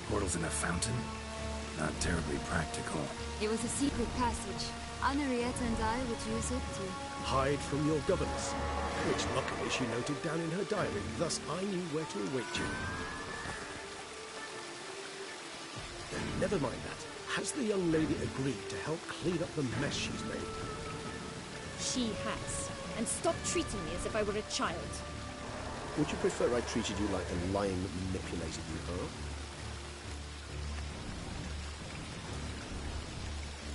Portals in a fountain? Not terribly practical. It was a secret passage. Henriette and I would use it to... hide from your governess, which luckily she noted down in her diary, thus I knew where to await you. Never mind that. Has the young lady agreed to help clean up the mess she's made? She has. And stop treating me as if I were a child. Would you prefer I treated you like the lying manipulator you are?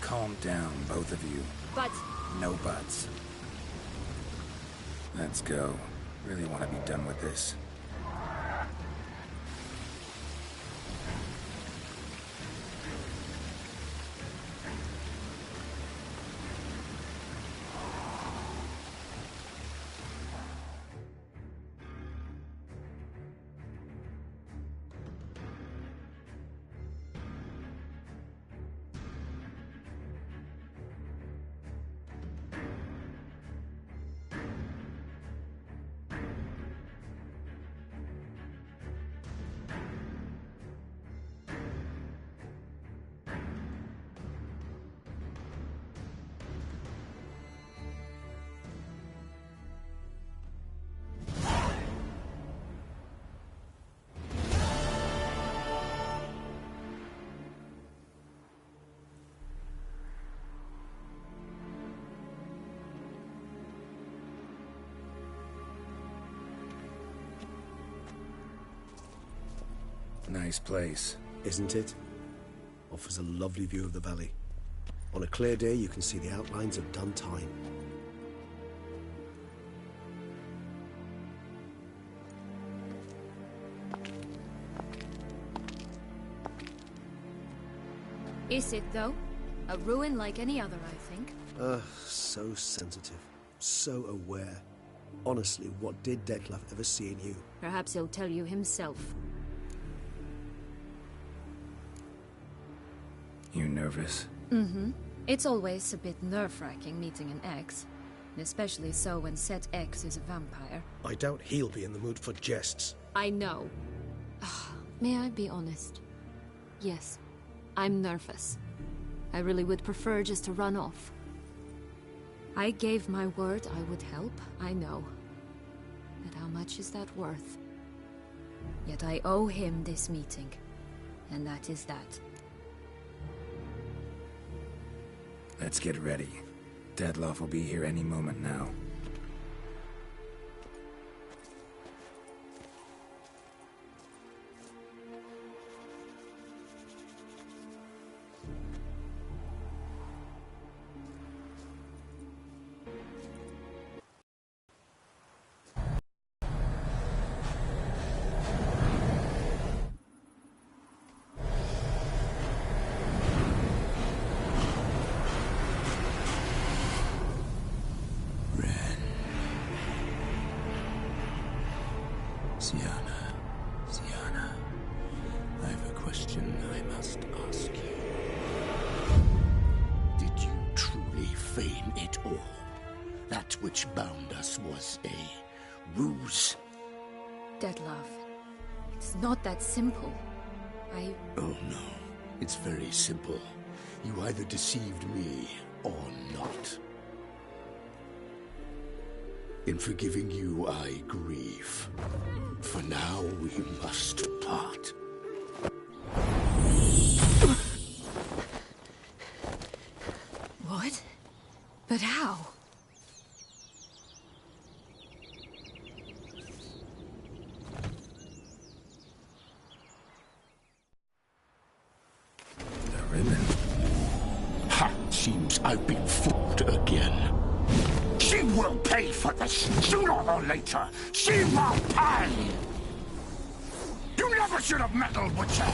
Calm down, both of you. But... No buts. Let's go. Really want to be done with this. Nice place. Isn't it? Offers a lovely view of the valley. On a clear day, you can see the outlines of done time. Is it, though? A ruin like any other, I think. So sensitive. So aware. Honestly, what did Detlef ever see in you? Perhaps he'll tell you himself. You nervous? Mm-hmm. It's always a bit nerve-wracking meeting an ex. Especially so when said ex is a vampire. I doubt he'll be in the mood for jests. I know. May I be honest? Yes, I'm nervous. I really would prefer just to run off. I gave my word I would help, I know. But how much is that worth? Yet I owe him this meeting. And that is that. Let's get ready. Detlef will be here any moment now. Sienna, I have a question I must ask you. Did you truly feign it all? That which bound us was a ruse? Detlef, it's not that simple. Oh no, it's very simple. You either deceived me or not. In forgiving you, I grieve. For now, we must part. What? But how? The ribbon. Ha! Seems I've been fooled again. She will pay for this, sooner or later. She will pay! You never should have meddled with her!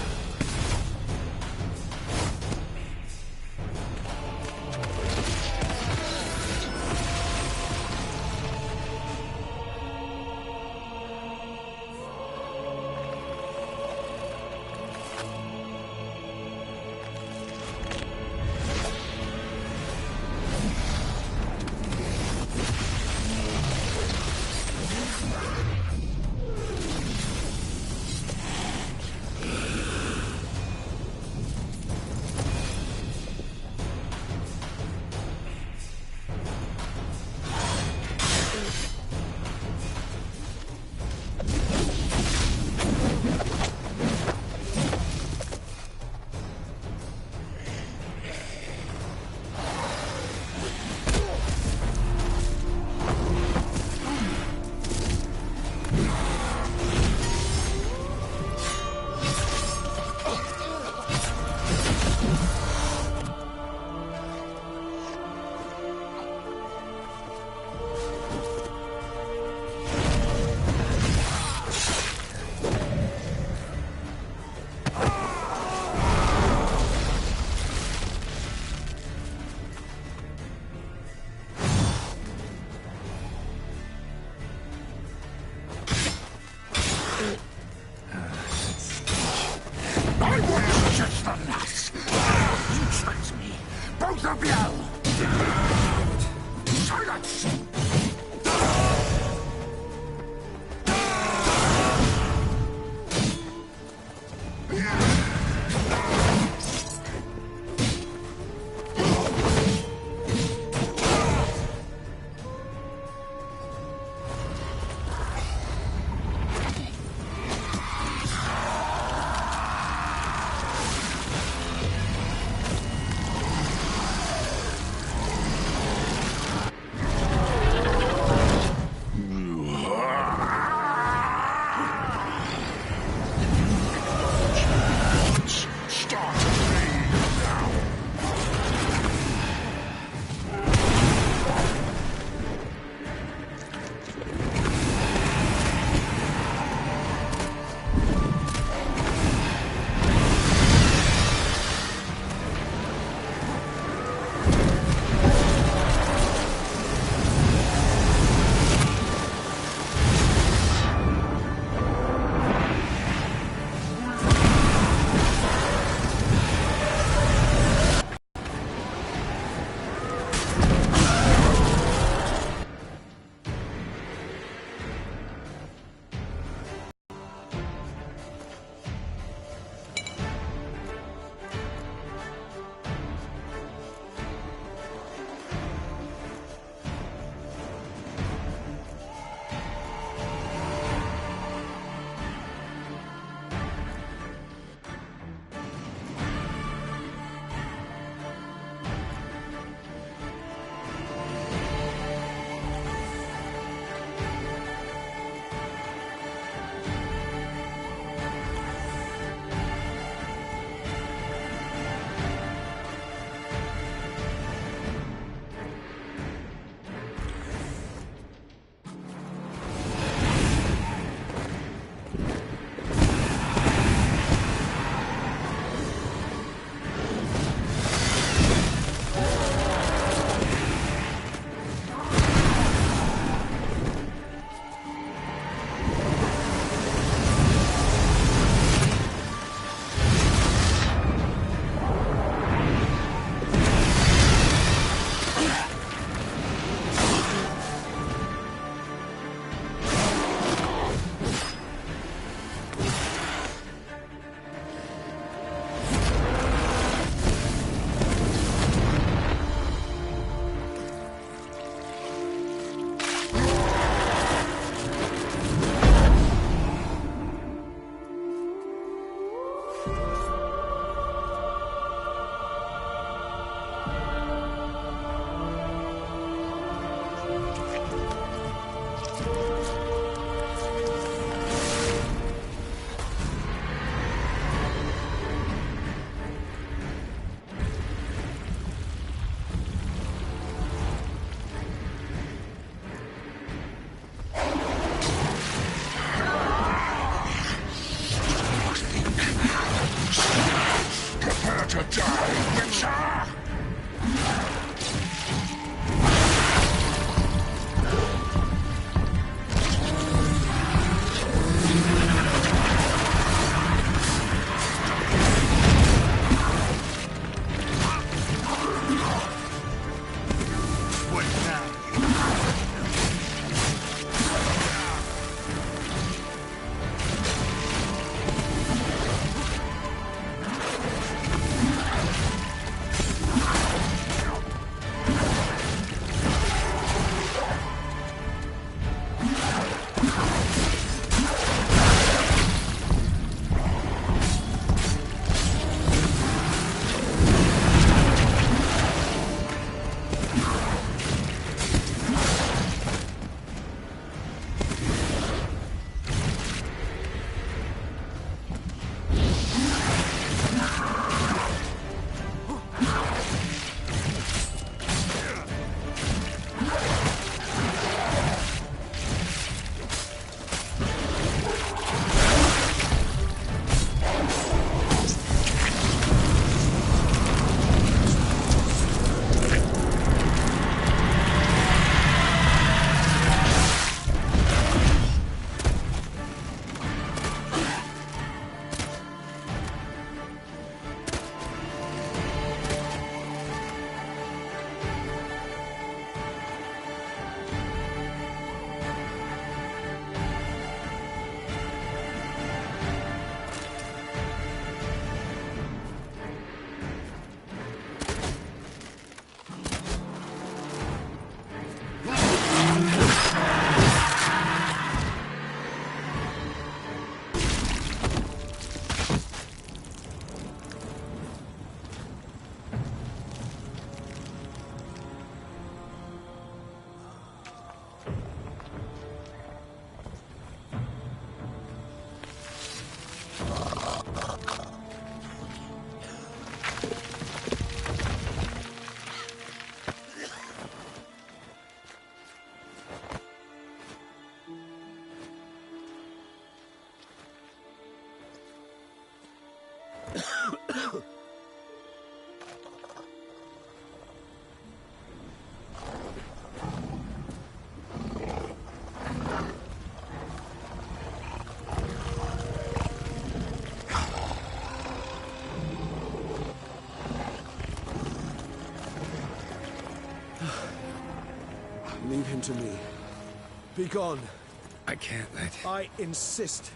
I was just the last. You tricked me. Both of you. Silence! Leave him to me. Be gone. I can't let... I insist.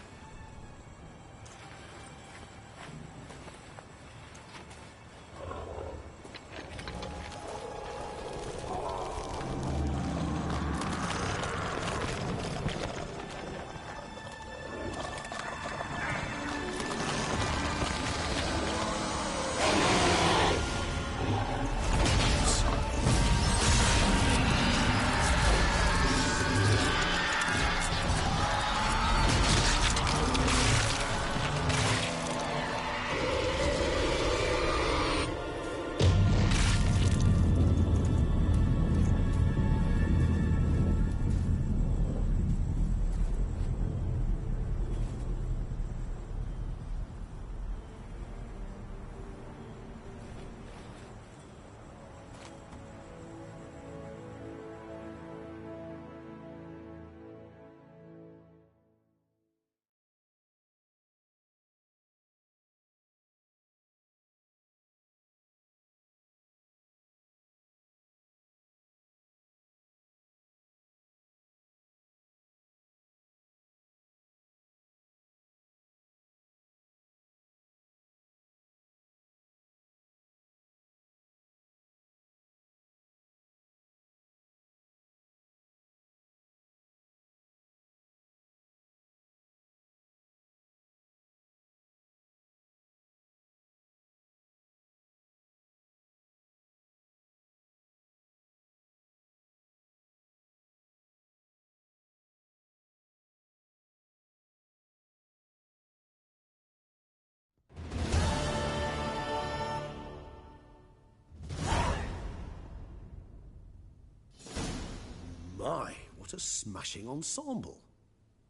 My, what a smashing ensemble.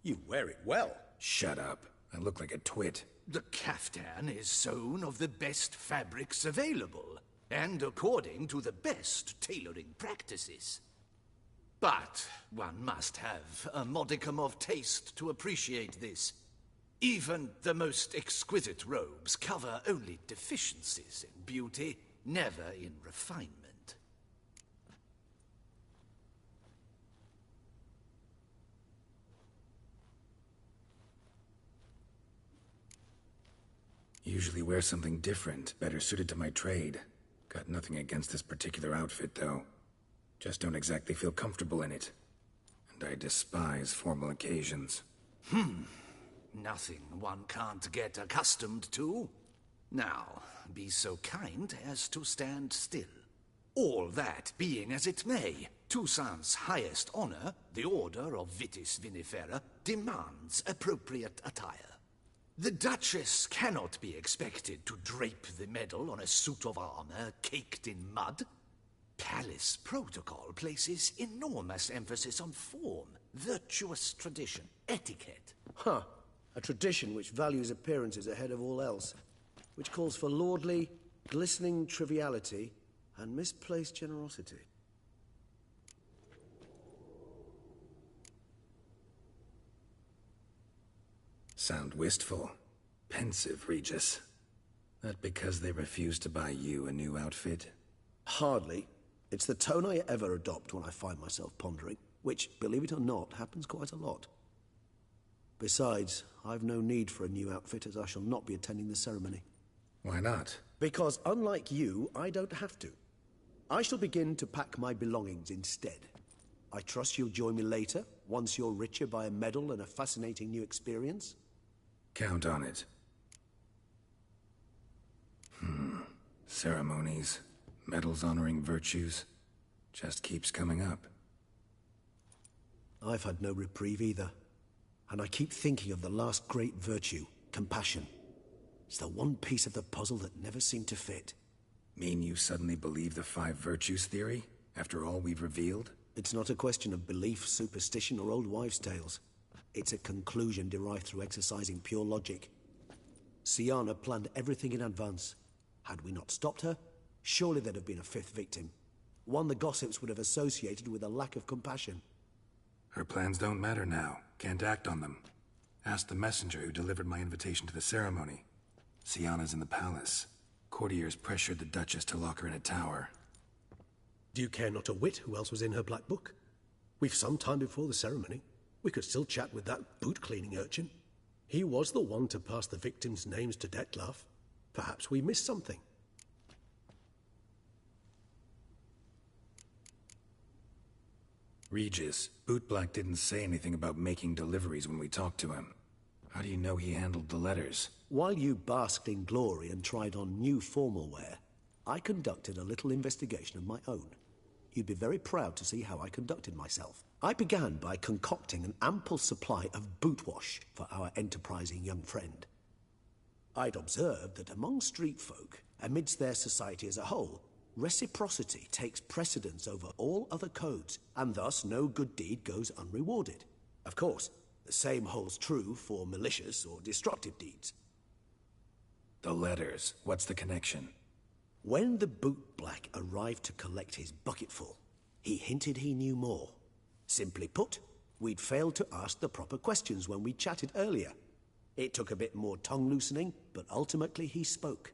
You wear it well. Shut up. I look like a twit. The caftan is sewn of the best fabrics available, and according to the best tailoring practices. But one must have a modicum of taste to appreciate this. Even the most exquisite robes cover only deficiencies in beauty, never in refinement. Usually wear something different, better suited to my trade. Got nothing against this particular outfit, though. Just don't exactly feel comfortable in it. And I despise formal occasions. Nothing one can't get accustomed to. Now, be so kind as to stand still. All that being as it may, Toussaint's highest honor, the Order of Vitis Vinifera, demands appropriate attire. The Duchess cannot be expected to drape the medal on a suit of armor caked in mud. Palace protocol places enormous emphasis on form, virtuous tradition, etiquette. Huh. A tradition which values appearances ahead of all else. Which calls for lordly, glistening triviality and misplaced generosity. Sound wistful. Pensive, Regis. That because they refuse to buy you a new outfit? Hardly. It's the tone I ever adopt when I find myself pondering, which, believe it or not, happens quite a lot. Besides, I've no need for a new outfit as I shall not be attending the ceremony. Why not? Because unlike you, I don't have to. I shall begin to pack my belongings instead. I trust you'll join me later, once you're richer by a medal and a fascinating new experience. Count on it. Ceremonies, medals honoring virtues, just keeps coming up. I've had no reprieve either. And I keep thinking of the last great virtue, compassion. It's the one piece of the puzzle that never seemed to fit. Mean you suddenly believe the 5 virtues theory, after all we've revealed? It's not a question of belief, superstition, or old wives' tales. It's a conclusion derived through exercising pure logic. Sienna planned everything in advance. Had we not stopped her, surely there'd have been a fifth victim. One the gossips would have associated with a lack of compassion. Her plans don't matter now. Can't act on them. Ask the messenger who delivered my invitation to the ceremony. Sienna's in the palace. Courtiers pressured the Duchess to lock her in a tower. Do you care not a whit who else was in her black book? We've some time before the ceremony. We could still chat with that boot-cleaning urchin. He was the one to pass the victims' names to Dettlaff. Perhaps we missed something. Regis, Bootblack didn't say anything about making deliveries when we talked to him. How do you know he handled the letters? While you basked in glory and tried on new formal wear, I conducted a little investigation of my own. You'd be very proud to see how I conducted myself. I began by concocting an ample supply of boot wash for our enterprising young friend. I'd observed that among street folk, amidst their society as a whole, reciprocity takes precedence over all other codes, and thus no good deed goes unrewarded. Of course, the same holds true for malicious or destructive deeds. The letters. What's the connection? When the bootblack arrived to collect his bucketful, he hinted he knew more. Simply put, we'd failed to ask the proper questions when we chatted earlier. It took a bit more tongue-loosening, but ultimately he spoke.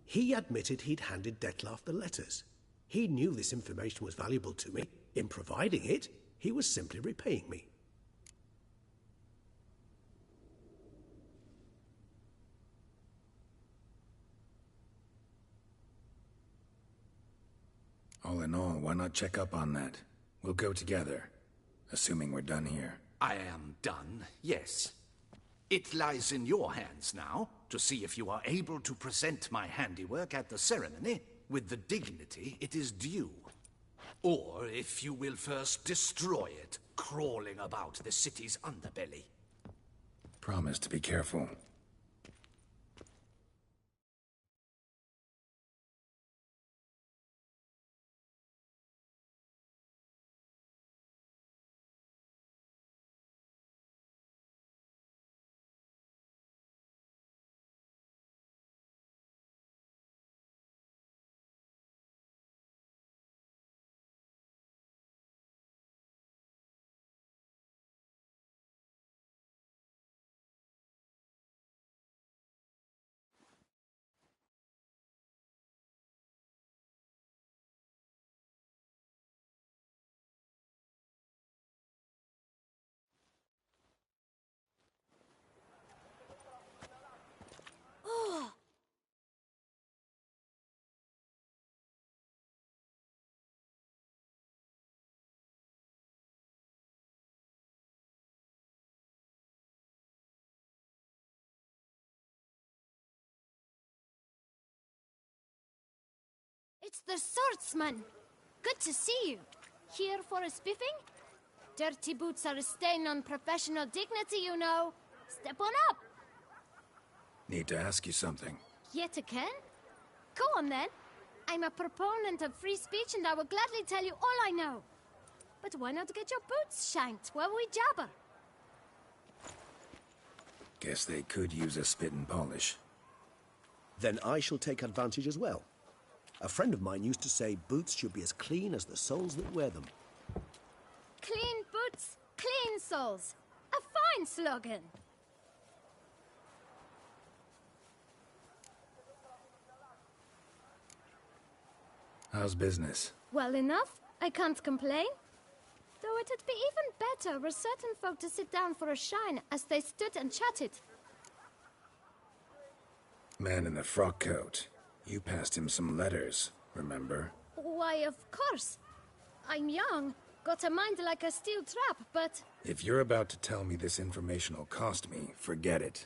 He admitted he'd handed Dettlaff the letters. He knew this information was valuable to me. In providing it, he was simply repaying me. All in all, why not check up on that? We'll go together, assuming we're done here. I am done, yes. It lies in your hands now to see if you are able to present my handiwork at the ceremony with the dignity it is due. Or if you will first destroy it, crawling about the city's underbelly. Promise to be careful. It's the swordsman. Good to see you. Here for a spiffing? Dirty boots are a stain on professional dignity, you know. Step on up. Need to ask you something. Yet again? Go on then. I'm a proponent of free speech and I will gladly tell you all I know. But why not get your boots shined while we jabber? Guess they could use a spit and polish. Then I shall take advantage as well. A friend of mine used to say boots should be as clean as the soles that wear them. Clean boots, clean soles. A fine slogan. How's business? Well enough. I can't complain. Though it'd be even better were certain folk to sit down for a shine as they stood and chatted. Man in the frock coat. You passed him some letters, remember? Why, of course. I'm young, got a mind like a steel trap, but... If you're about to tell me this information will cost me, forget it.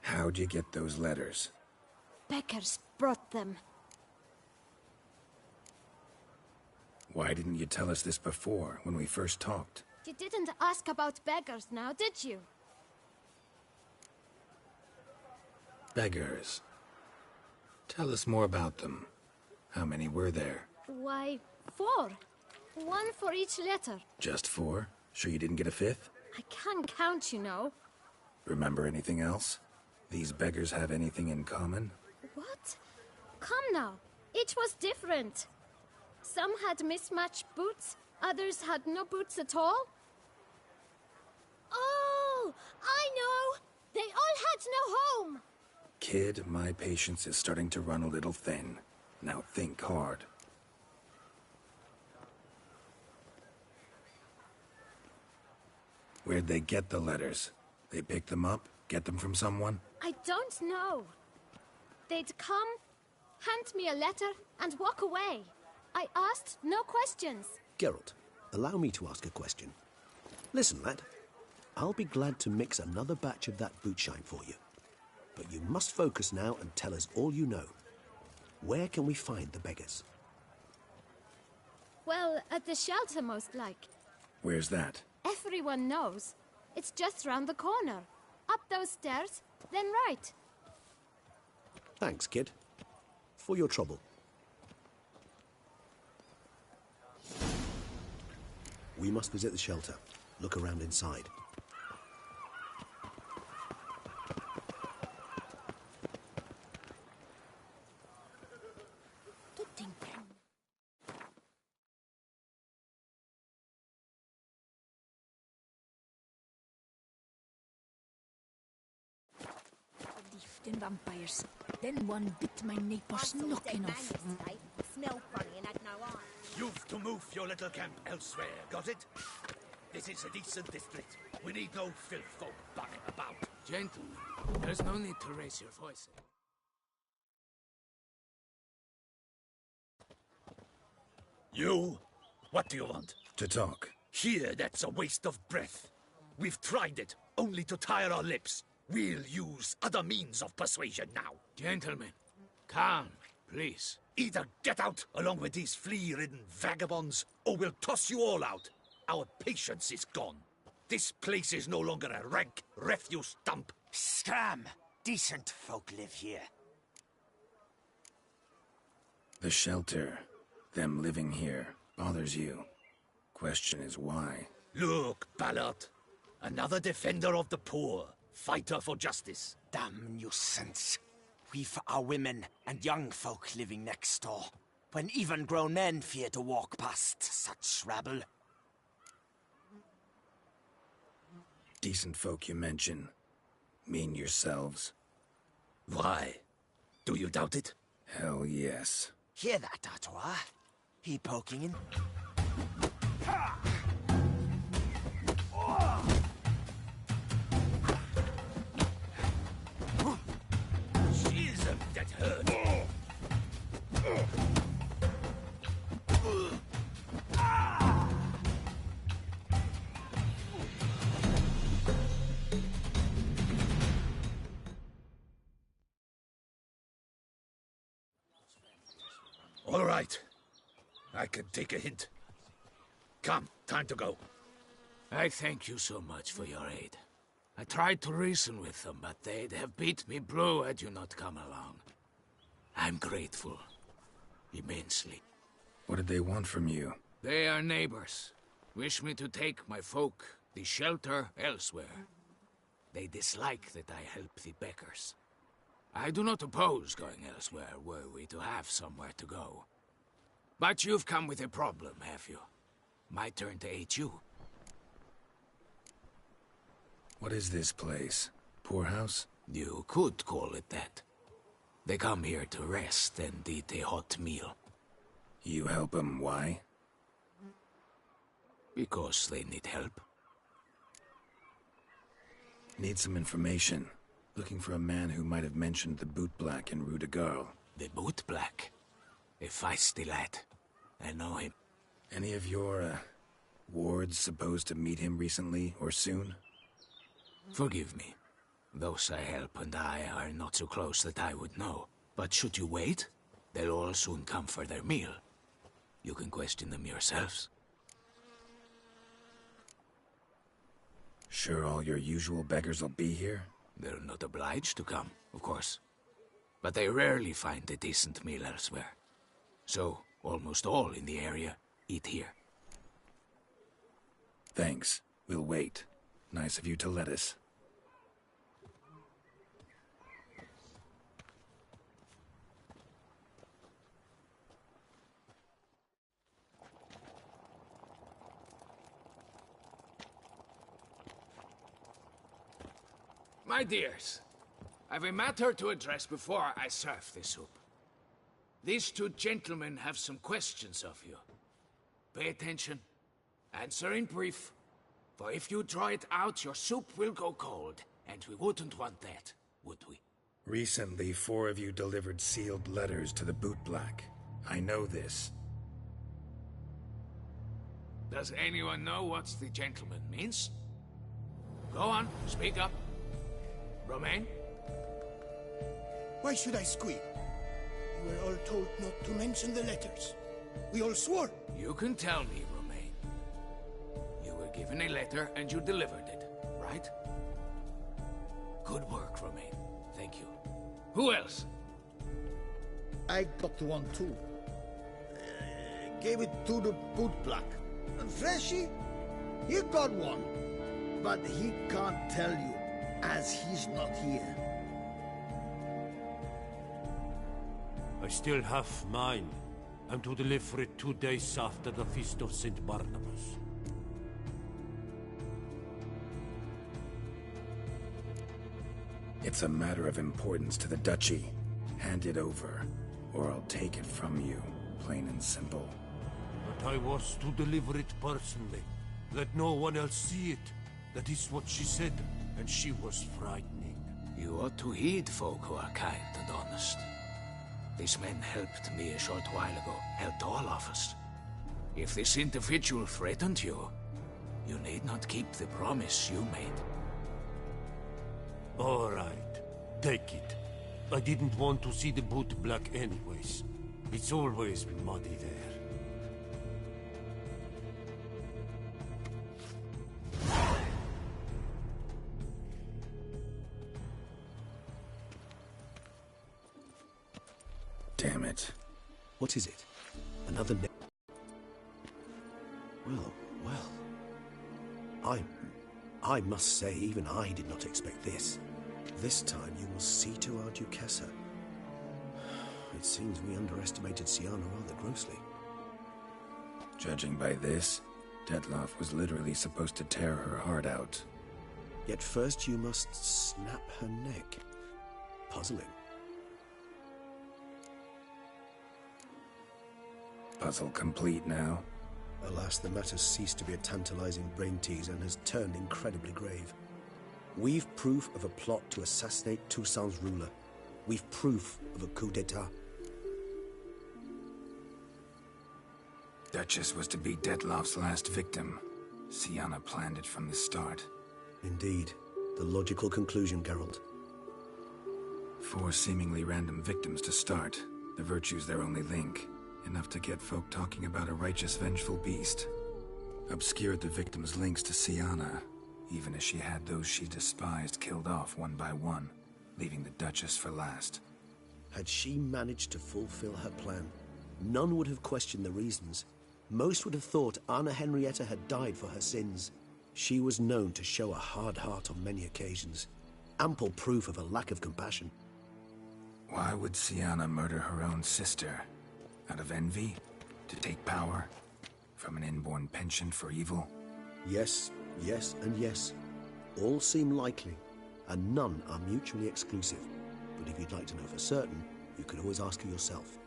How'd you get those letters? Beggars brought them. Why didn't you tell us this before, when we first talked? You didn't ask about beggars now, did you? Beggars. Tell us more about them. How many were there? Why, 4. One for each letter. Just 4? Sure you didn't get a 5th? I can't count, you know. Remember anything else? These beggars have anything in common? What? Come now. Each was different. Some had mismatched boots, others had no boots at all. Oh, I know! They all had no home! Kid, my patience is starting to run a little thin. Now think hard. Where'd they get the letters? They pick them up? Get them from someone? I don't know. They'd come, hand me a letter, and walk away. I asked no questions. Geralt, allow me to ask a question. Listen, lad. I'll be glad to mix another batch of that bootshine for you. But you must focus now and tell us all you know. Where can we find the beggars? Well, at the shelter, most like. Where's that? Everyone knows. It's just round the corner. Up those stairs, then right. Thanks, kid. For your trouble. We must visit the shelter. Look around inside. Them vampires. Then one bit my neighbor's knocking off. Smell funny and had no eye. You've to move your little camp elsewhere, got it? This is a decent district. We need no filth folk bugging about. Gentlemen, there's no need to raise your voice. You? What do you want? To talk. Here, that's a waste of breath. We've tried it, only to tire our lips. We'll use other means of persuasion now. Gentlemen, calm, please. Either get out along with these flea-ridden vagabonds, or we'll toss you all out. Our patience is gone. This place is no longer a rank refuse dump. Scram! Decent folk live here. The shelter, them living here, bothers you. Question is why? Look, Ballard. Another defender of the poor. Fighter for justice. Damn nuisance. We've our women and young folk living next door, when even grown men fear to walk past such rabble. Decent folk you mention. Mean yourselves. Why? Do you doubt it? Hell yes. Hear that, Artois? He poking in. Schism that hurt. All right. I can take a hint. Come, time to go. I thank you so much for your aid. I tried to reason with them, but they'd have beat me blue had you not come along. I'm grateful. Immensely. What did they want from you? They are neighbors. Wish me to take my folk, the shelter, elsewhere. They dislike that I help the beggars. I do not oppose going elsewhere, were we to have somewhere to go. But you've come with a problem, have you? My turn to aid you. What is this place? Poorhouse? You could call it that. They come here to rest and eat a hot meal. You help them, why? Because they need help. Need some information. Looking for a man who might have mentioned the boot black in Rue de Garl. The boot black? A feisty lad. I know him. Any of your, wards supposed to meet him recently or soon? Forgive me. Those I help and I are not so close that I would know. But should you wait, they'll all soon come for their meal. You can question them yourselves. Sure all your usual beggars will be here? They're not obliged to come, of course. But they rarely find a decent meal elsewhere. So, almost all in the area eat here. Thanks. We'll wait. Nice of you to let us. My dears, I've a matter to address before I serve the soup. These two gentlemen have some questions of you. Pay attention. Answer in brief. For if you draw it out, your soup will go cold. And we wouldn't want that, would we? Recently, 4 of you delivered sealed letters to the bootblack. I know this. Does anyone know what the gentleman means? Go on, speak up. Romain? Why should I squeal? We were all told not to mention the letters. We all swore. You can tell me, Romain. You were given a letter and you delivered it, right? Good work, Romain. Thank you. Who else? I got one too. Gave it to the bootblack. And Freshy, he got one. But he can't tell you, as he's not here. I still have mine. I'm to deliver it 2 days after the Feast of St. Barnabas. It's a matter of importance to the Duchy. Hand it over, or I'll take it from you, plain and simple. But I was to deliver it personally. Let no one else see it. That is what she said, and she was frightening. You ought to heed folk who are kind and honest. These men helped me a short while ago, helped all of us. If this individual threatened you, you need not keep the promise you made. All right, take it. I didn't want to see the bootblack anyways. It's always muddy there. Damn it. What is it? Another Well. I must say, even I did not expect this. This time you will see to our Duchessa. It seems we underestimated Siana rather grossly. Judging by this, Detloff was literally supposed to tear her heart out. Yet first you must snap her neck. Puzzling. Puzzle complete now? Alas, the matter's ceased to be a tantalizing brain teaser and has turned incredibly grave. We've proof of a plot to assassinate Toussaint's ruler. We've proof of a coup d'etat. Duchess was to be Detloff's last victim. Siana planned it from the start. Indeed. The logical conclusion, Geralt. 4 seemingly random victims to start. The virtue's their only link. Enough to get folk talking about a righteous, vengeful beast. Obscured the victims' links to Siana, even as she had those she despised killed off one by one, leaving the Duchess for last. Had she managed to fulfill her plan, none would have questioned the reasons. Most would have thought Anna Henrietta had died for her sins. She was known to show a hard heart on many occasions. Ample proof of a lack of compassion. Why would Siana murder her own sister? Out of envy? To take power? From an inborn penchant for evil? Yes, yes, and yes. All seem likely, and none are mutually exclusive. But if you'd like to know for certain, you could always ask her yourself.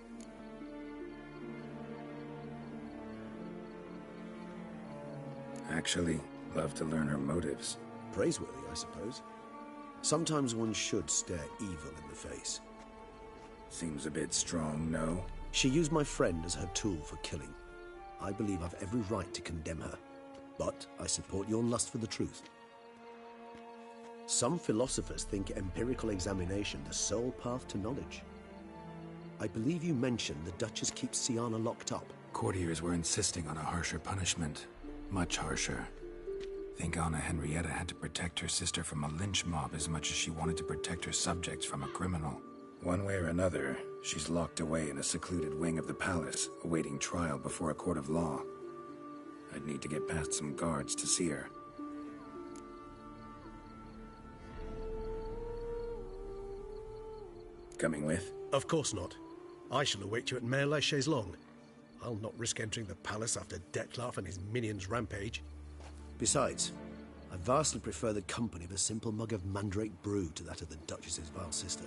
Actually, love to learn her motives. Praiseworthy, I suppose. Sometimes one should stare evil in the face. Seems a bit strong, no? She used my friend as her tool for killing. I believe I've every right to condemn her. But I support your lust for the truth. Some philosophers think empirical examination the sole path to knowledge. I believe you mentioned the Duchess keeps Siana locked up. Courtiers were insisting on a harsher punishment. Much harsher. Think Anna Henrietta had to protect her sister from a lynch mob as much as she wanted to protect her subjects from a criminal. One way or another, she's locked away in a secluded wing of the palace, awaiting trial before a court of law. I'd need to get past some guards to see her. Coming with? Of course not. I shall await you at Mare la Chaise-Longue. I'll not risk entering the palace after Detloff and his minions rampage. Besides, I vastly prefer the company of a simple mug of mandrake brew to that of the Duchess's vile sister.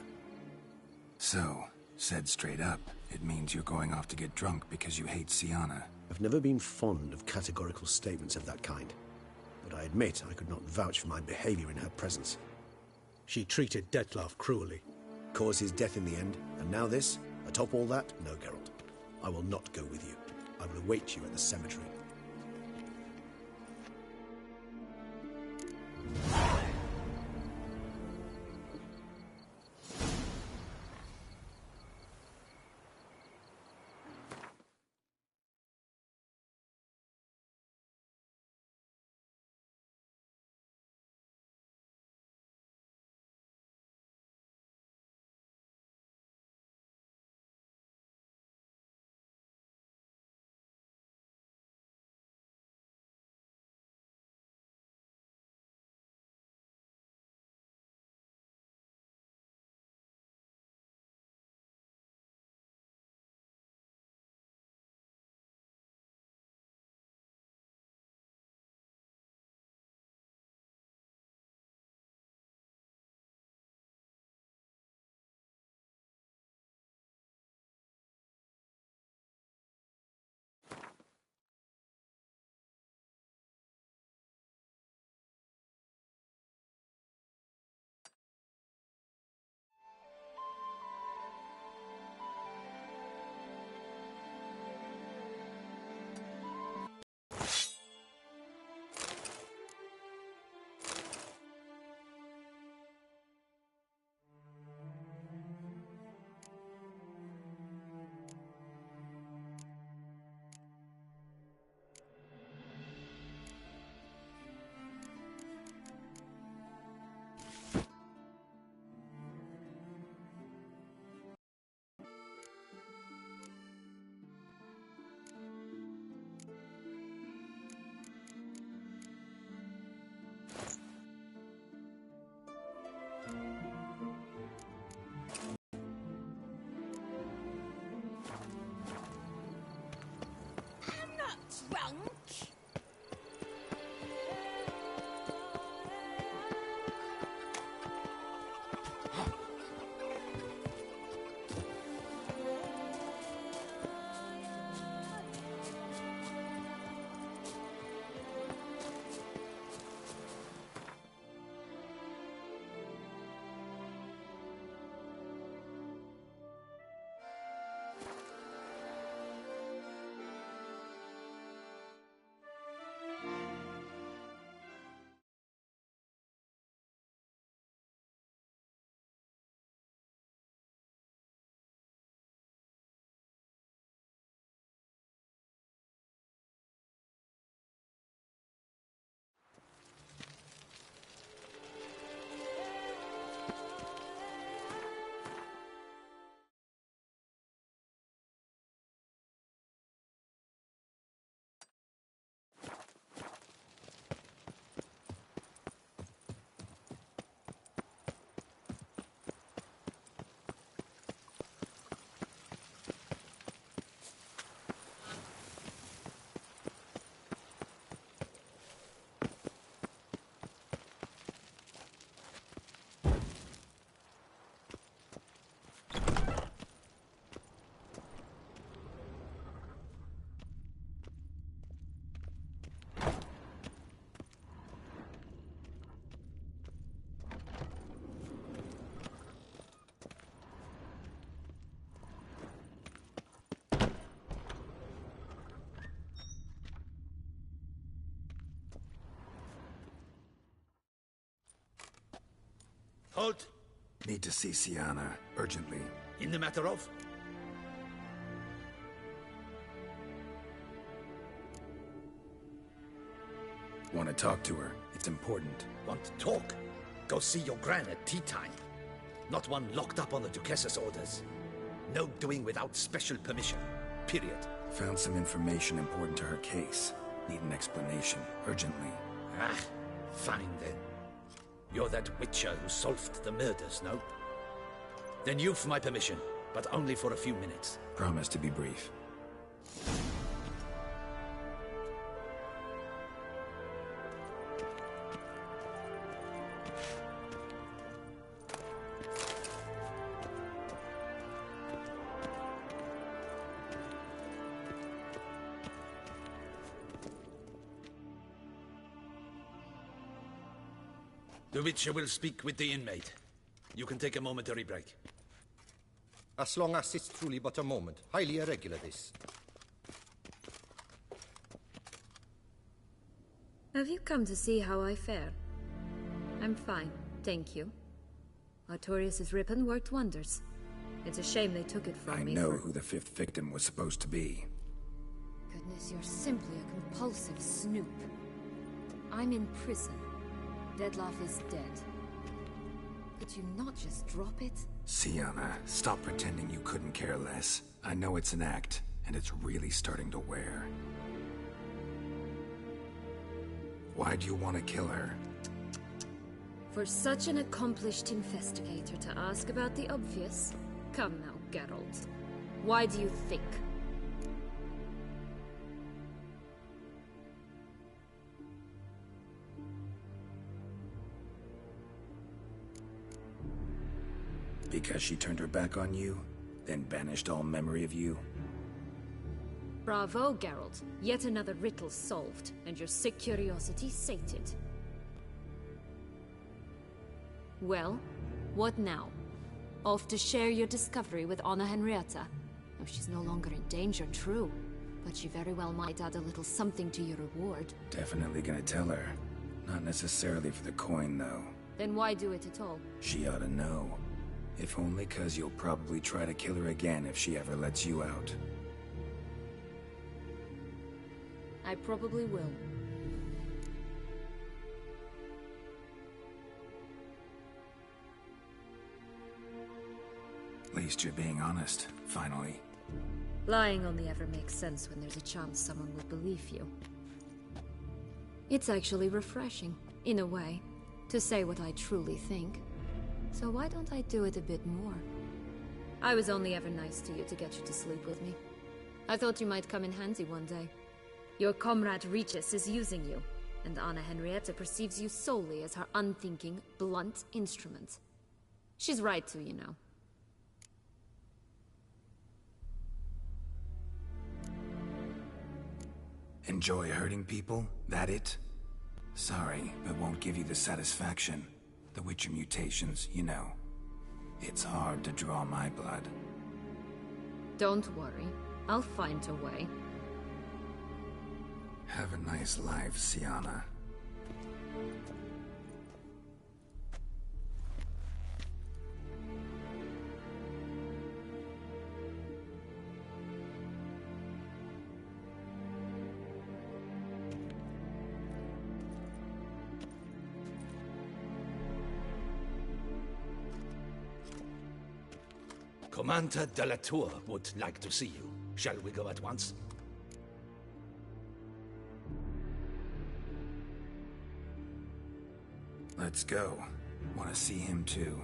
So, said straight up, it means you're going off to get drunk because you hate Sienna. I've never been fond of categorical statements of that kind, but I admit I could not vouch for my behavior in her presence. She treated Dettlaff cruelly. Caused his death in the end, and now this? Atop all that? No, Geralt. I will not go with you. I will await you at the cemetery. Drunk? Halt! Need to see Sienna, urgently. In the matter of? Want to talk to her. It's important. Want to talk? Go see your gran at tea time. Not one locked up on the Duchess's orders. No doing without special permission. Period. Found some information important to her case. Need an explanation, urgently. Ah, fine then. You're that witcher who solved the murders, no? Then you've my permission, but only for a few minutes. Promise to be brief. The Witcher will speak with the inmate. You can take a momentary break. As long as it's truly but a moment. Highly irregular, this. Have you come to see how I fare? I'm fine, thank you. Artorius' ribbon worked wonders. It's a shame they took it from me. I know who the fifth victim was supposed to be. Goodness, you're simply a compulsive snoop. I'm in prison. Dettlaff is dead. Could you not just drop it? Sienna, stop pretending you couldn't care less. I know it's an act, and it's really starting to wear. Why do you want to kill her? For such an accomplished investigator to ask about the obvious? Come now, Geralt. Why do you think? Because she turned her back on you, then banished all memory of you? Bravo, Geralt. Yet another riddle solved, and your sick curiosity sated. Well, what now? Off to share your discovery with Anna Henrietta? Oh, she's no longer in danger, true. But she very well might add a little something to your reward. Definitely gonna tell her. Not necessarily for the coin, though. Then why do it at all? She ought to know. If only 'cause you'll probably try to kill her again if she ever lets you out. I probably will. At least you're being honest, finally. Lying only ever makes sense when there's a chance someone will believe you. It's actually refreshing, in a way, to say what I truly think. So why don't I do it a bit more? I was only ever nice to you to get you to sleep with me. I thought you might come in handy one day. Your comrade Regis is using you, and Anna Henrietta perceives you solely as her unthinking, blunt instrument. She's right to, you know. Enjoy hurting people? That it? Sorry, but won't give you the satisfaction. The Witcher mutations, you know. It's hard to draw my blood. Don't worry. I'll find a way. Have a nice life, Sienna. Commander de la Tour would like to see you. Shall we go at once? Let's go. Want to see him too.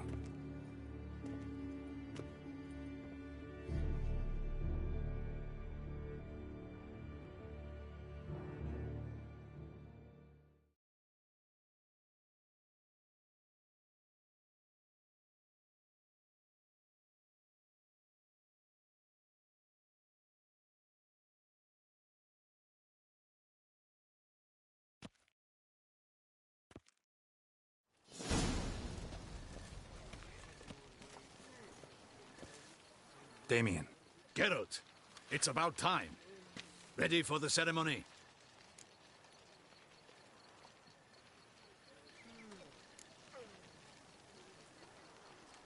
Damien. Geralt, it's about time. Ready for the ceremony?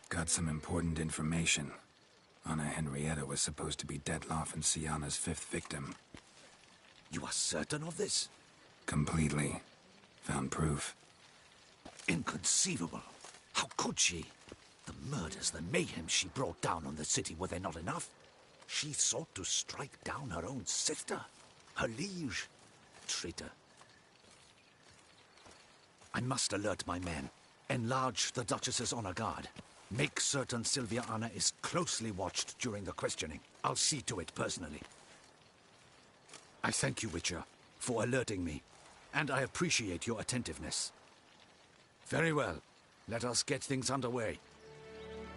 Got some important information. Anna Henrietta was supposed to be Dettlaff and Sienna's fifth victim. You are certain of this? Completely. Found proof. Inconceivable. How could she? The murders, the mayhem she brought down on the city, were they not enough? She sought to strike down her own sister, her liege. Traitor. I must alert my men. Enlarge the Duchess's honor guard. Make certain Sylvia Anna is closely watched during the questioning. I'll see to it personally. I thank you, Witcher, for alerting me, and I appreciate your attentiveness. Very well. Let us get things underway.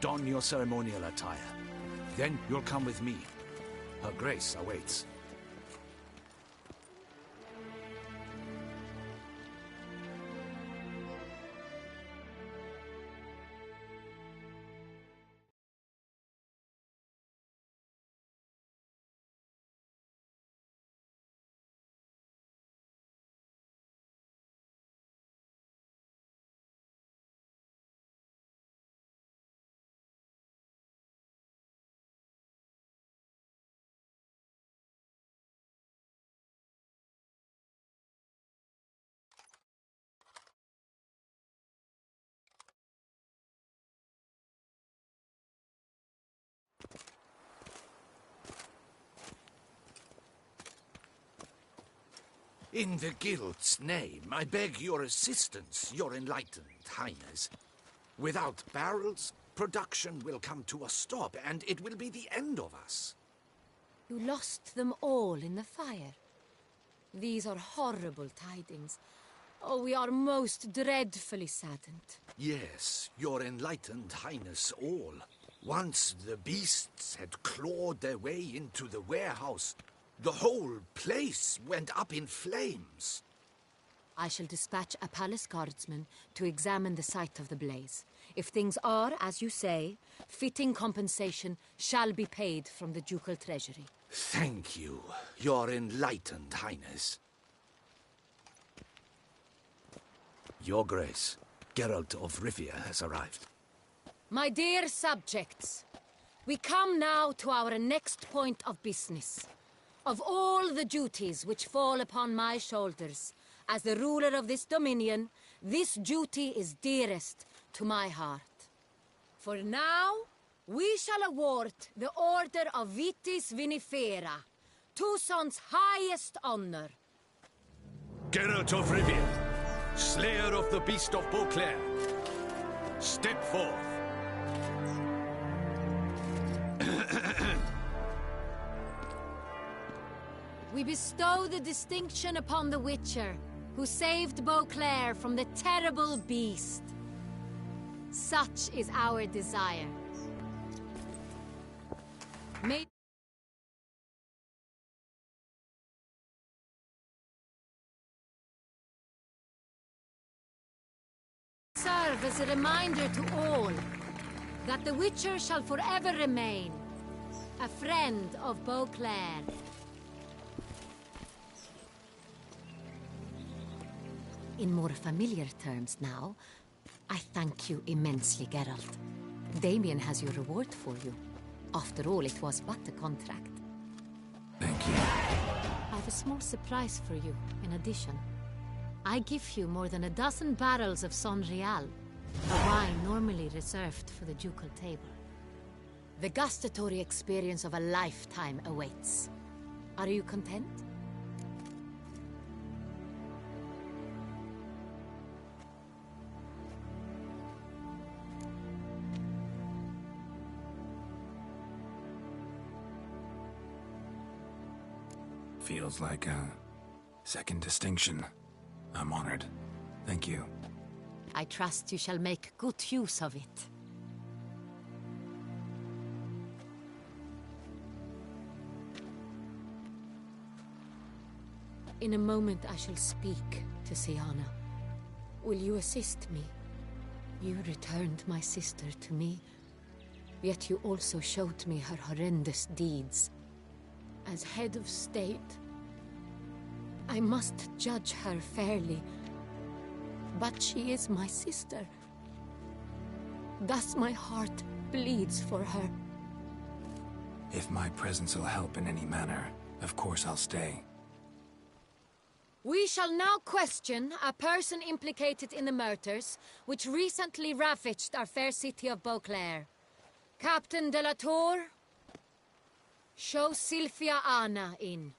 Don your ceremonial attire. Then you'll come with me. Her Grace awaits. In the Guild's name, I beg your assistance, your enlightened highness. Without barrels, production will come to a stop, and it will be the end of us. You lost them all in the fire. These are horrible tidings. Oh, we are most dreadfully saddened. Yes, your enlightened highness all. Once the beasts had clawed their way into the warehouse, the whole place went up in flames. I shall dispatch a palace guardsman to examine the site of the blaze. If things are, as you say, fitting compensation shall be paid from the ducal treasury. Thank you, your enlightened highness. Your Grace, Geralt of Rivia has arrived. My dear subjects, we come now to our next point of business. Of all the duties which fall upon my shoulders, as the ruler of this dominion, this duty is dearest to my heart. For now, we shall award the Order of Vitis Vinifera, Tucson's highest honor. Geralt of Rivia, Slayer of the Beast of Beauclair, step forth. We bestow the distinction upon the Witcher, who saved Beauclair from the terrible beast. Such is our desire. May serve as a reminder to all that the Witcher shall forever remain a friend of Beauclair. In more familiar terms now, I thank you immensely, Geralt. Damien has your reward for you. After all, it was but a contract. Thank you. I have a small surprise for you, in addition. I give you more than a dozen barrels of Son Real, a wine normally reserved for the ducal table. The gustatory experience of a lifetime awaits. Are you content? Feels like a second distinction. I'm honored. Thank you. I trust you shall make good use of it. In a moment I shall speak to Siana. Will you assist me? You returned my sister to me, yet you also showed me her horrendous deeds. As head of state, I must judge her fairly. But she is my sister. Thus my heart bleeds for her. If my presence will help in any manner, of course I'll stay. We shall now question a person implicated in the murders which recently ravaged our fair city of Beauclair. Captain de la Tour, show Sylvia Anna in.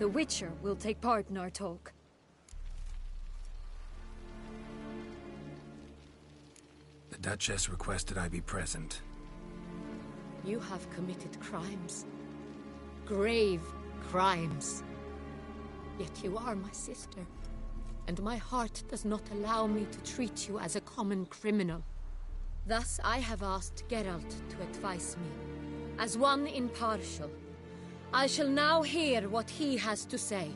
The Witcher will take part in our talk. The Duchess requested I be present. You have committed crimes. Grave crimes. Yet you are my sister, and my heart does not allow me to treat you as a common criminal. Thus I have asked Geralt to advise me. As one impartial, I shall now hear what he has to say.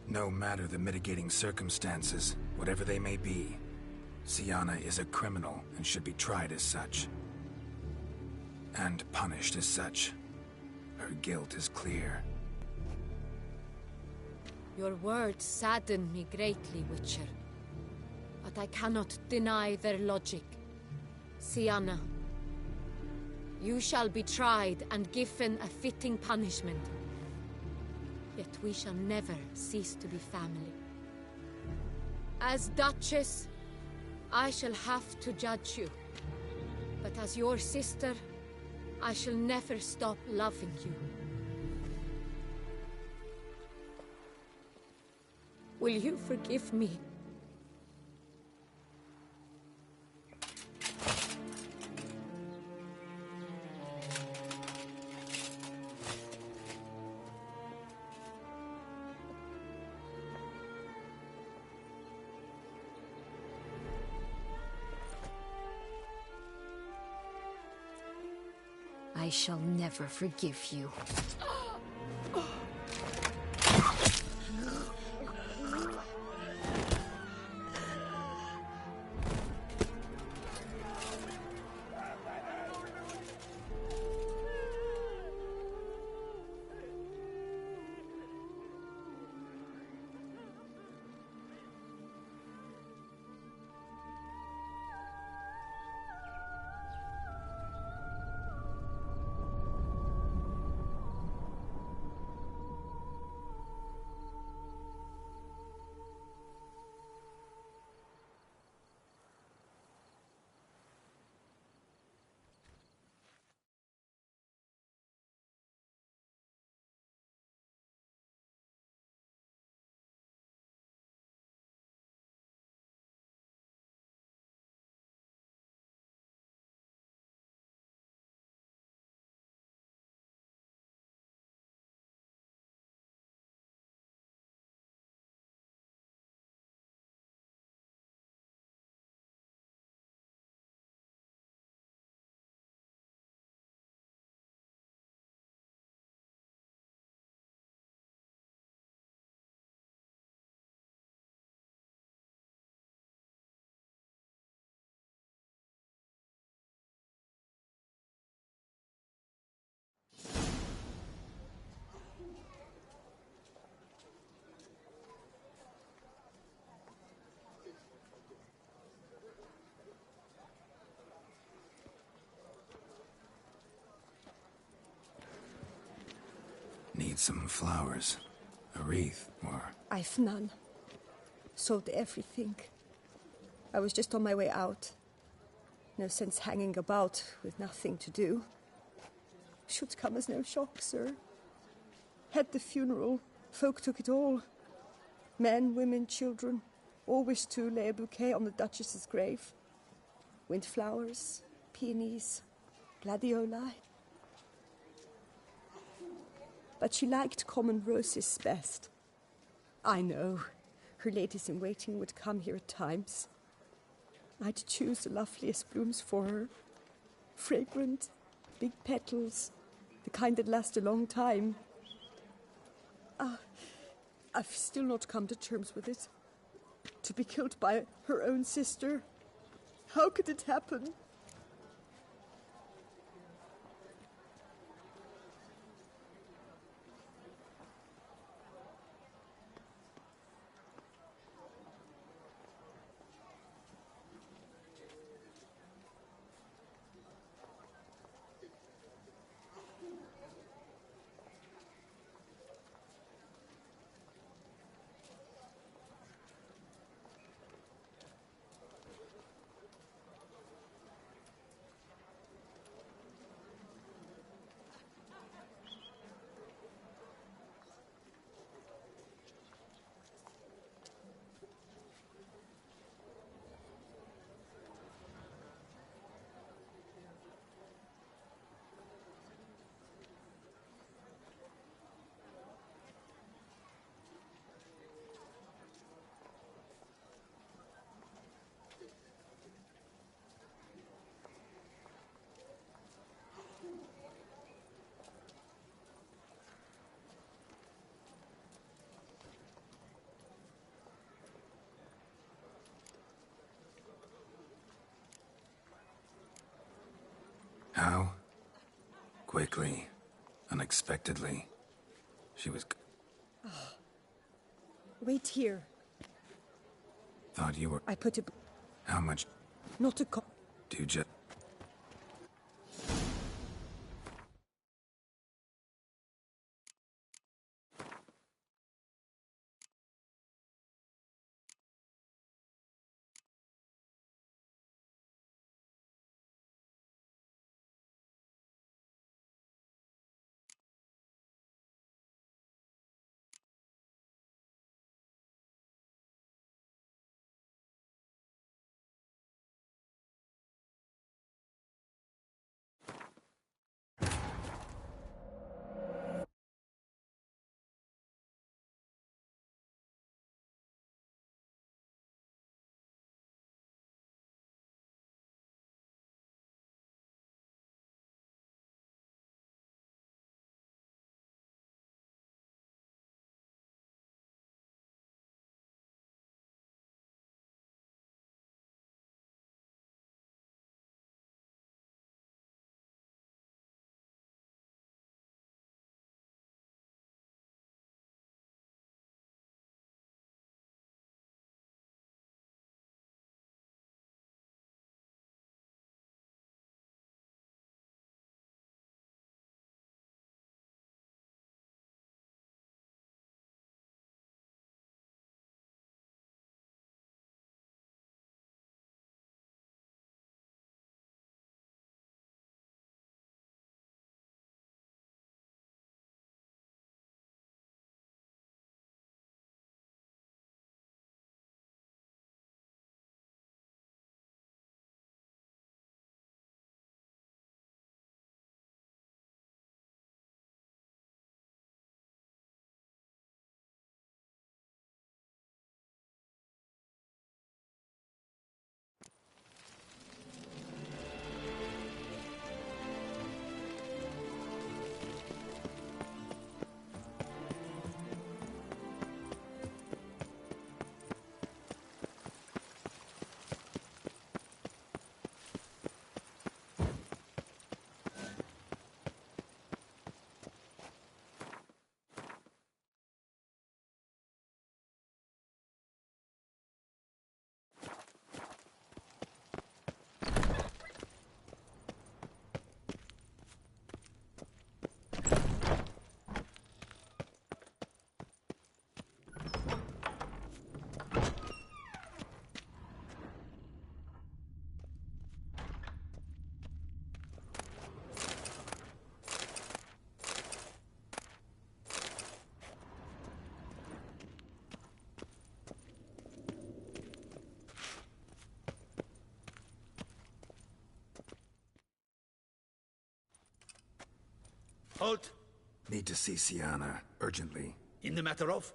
No matter the mitigating circumstances, whatever they may be, Syanna is a criminal and should be tried as such. And punished as such. Her guilt is clear. Your words sadden me greatly, Witcher. But I cannot deny their logic. Syanna, you shall be tried and given a fitting punishment. Yet we shall never cease to be family. As Duchess, I shall have to judge you. But as your sister, I shall never stop loving you. Will you forgive me? I shall never forgive you. Need some flowers. A wreath, or... I've none. Sold everything. I was just on my way out. No sense hanging about with nothing to do. Should come as no shock, sir. Had the funeral. Folk took it all. Men, women, children. All wished to lay a bouquet on the Duchess's grave. Windflowers, peonies, gladioli. But she liked common roses best. I know. Her ladies-in-waiting would come here at times. I'd choose the loveliest blooms for her. Fragrant, big petals, the kind that last a long time. I've still not come to terms with it. To be killed by her own sister. How could it happen? quickly, unexpectedly. She was... Wait here. Thought you were... I put a... How much... Not a co... Do just... Halt! Need to see Sienna, urgently. In the matter of?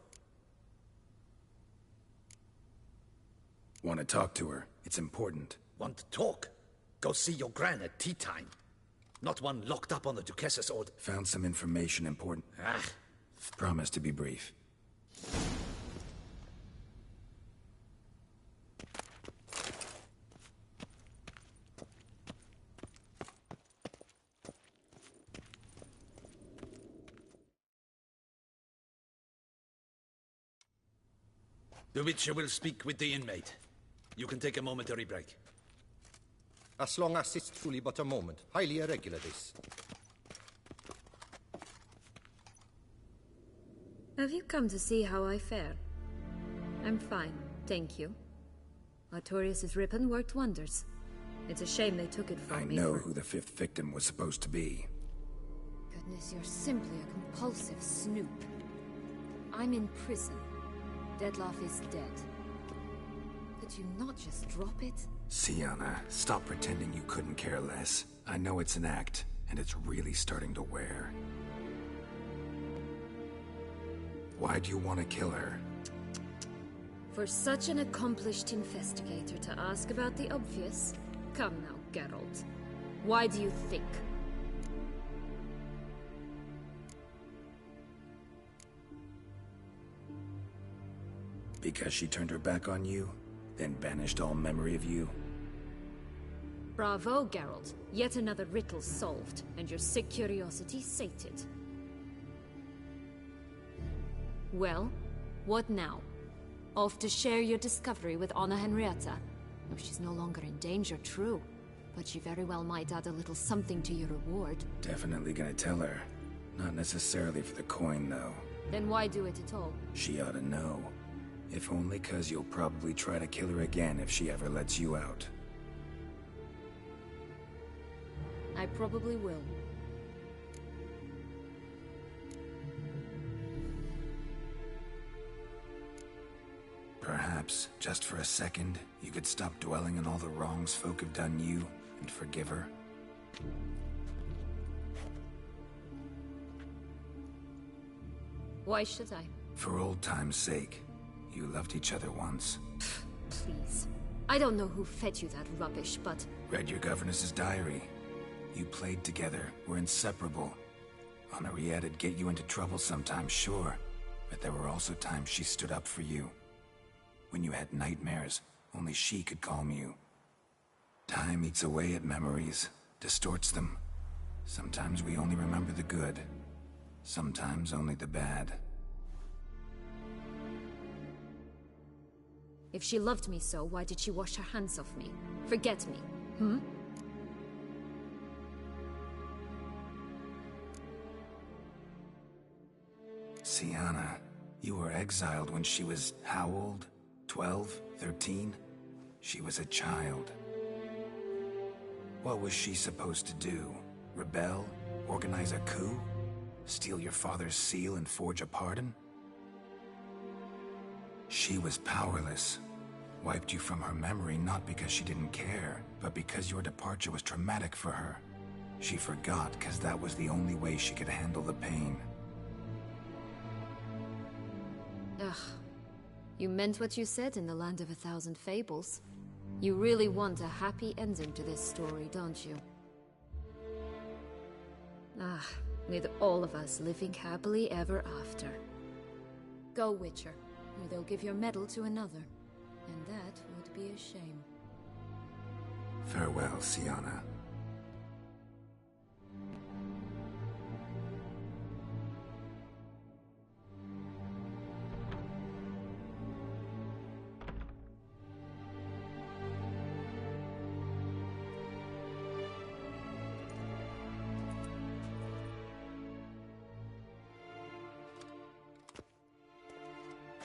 Want to talk to her. It's important. Want to talk? Go see your gran at tea time. Not one locked up on the Duchess's order. Found some information important. Ah. Promise to be brief. The Witcher will speak with the inmate. You can take a momentary break. As long as it's truly but a moment. Highly irregular, this. Have you come to see how I fare? I'm fine, thank you. Artorius' ribbon worked wonders. It's a shame they took it from me. I know who the fifth victim was supposed to be. Goodness, you're simply a compulsive snoop. I'm in prison. Dettlaff is dead. Could you not just drop it? Sienna, stop pretending you couldn't care less. I know it's an act, and it's really starting to wear. Why do you want to kill her? For such an accomplished investigator to ask about the obvious? Come now, Geralt. Why do you think? Because she turned her back on you, then banished all memory of you? Bravo, Geralt. Yet another riddle solved, and your sick curiosity sated. Well, what now? Off to share your discovery with Anna Henrietta? Oh, she's no longer in danger, true. But she very well might add a little something to your reward. Definitely gonna tell her. Not necessarily for the coin, though. Then why do it at all? She ought to know. If only 'cause you'll probably try to kill her again if she ever lets you out. I probably will. Perhaps, just for a second, you could stop dwelling on all the wrongs folk have done you and forgive her. Why should I? For old time's sake. You loved each other once. Please. I don't know who fed you that rubbish, but... Read your governess's diary. You played together, were inseparable. Henriette'd get you into trouble sometimes, sure. But there were also times she stood up for you. When you had nightmares, only she could calm you. Time eats away at memories, distorts them. Sometimes we only remember the good. Sometimes only the bad. If she loved me so, why did she wash her hands off me? Forget me, hmm? Sienna, you were exiled when she was how old? 12? 13? She was a child. What was she supposed to do? Rebel? Organize a coup? Steal your father's seal and forge a pardon? She was powerless. Wiped you from her memory not because she didn't care, but because your departure was traumatic for her. She forgot because that was the only way she could handle the pain. Ugh. You meant what you said in the Land of 1,000 Fables. You really want a happy ending to this story, don't you? Ah, with all of us living happily ever after. Go, Witcher, or they'll give your medal to another. And that would be a shame. Farewell, Sienna.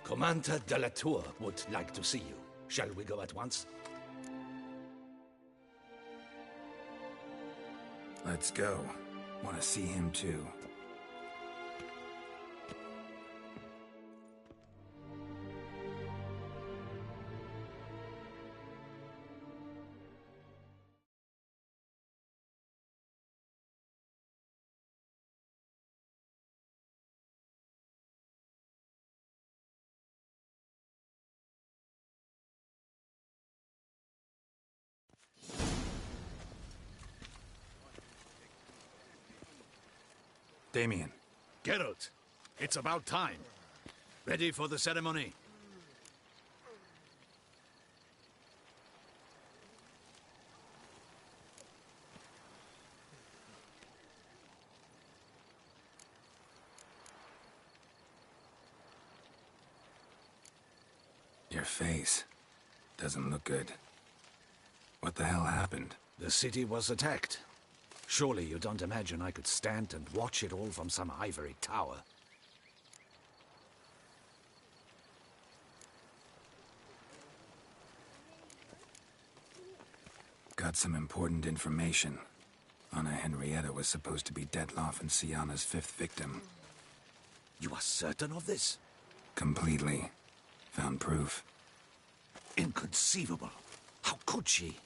Commander de la Tour would like to see you. Shall we go at once? Let's go. Want to see him too. Damien. Geralt, it's about time. Ready for the ceremony? Your face doesn't look good. What the hell happened? The city was attacked. Surely you don't imagine I could stand and watch it all from some ivory tower. Got some important information. Anna Henrietta was supposed to be Detloff and Sienna's 5th victim. You are certain of this? Completely. Found proof. Inconceivable. How could she?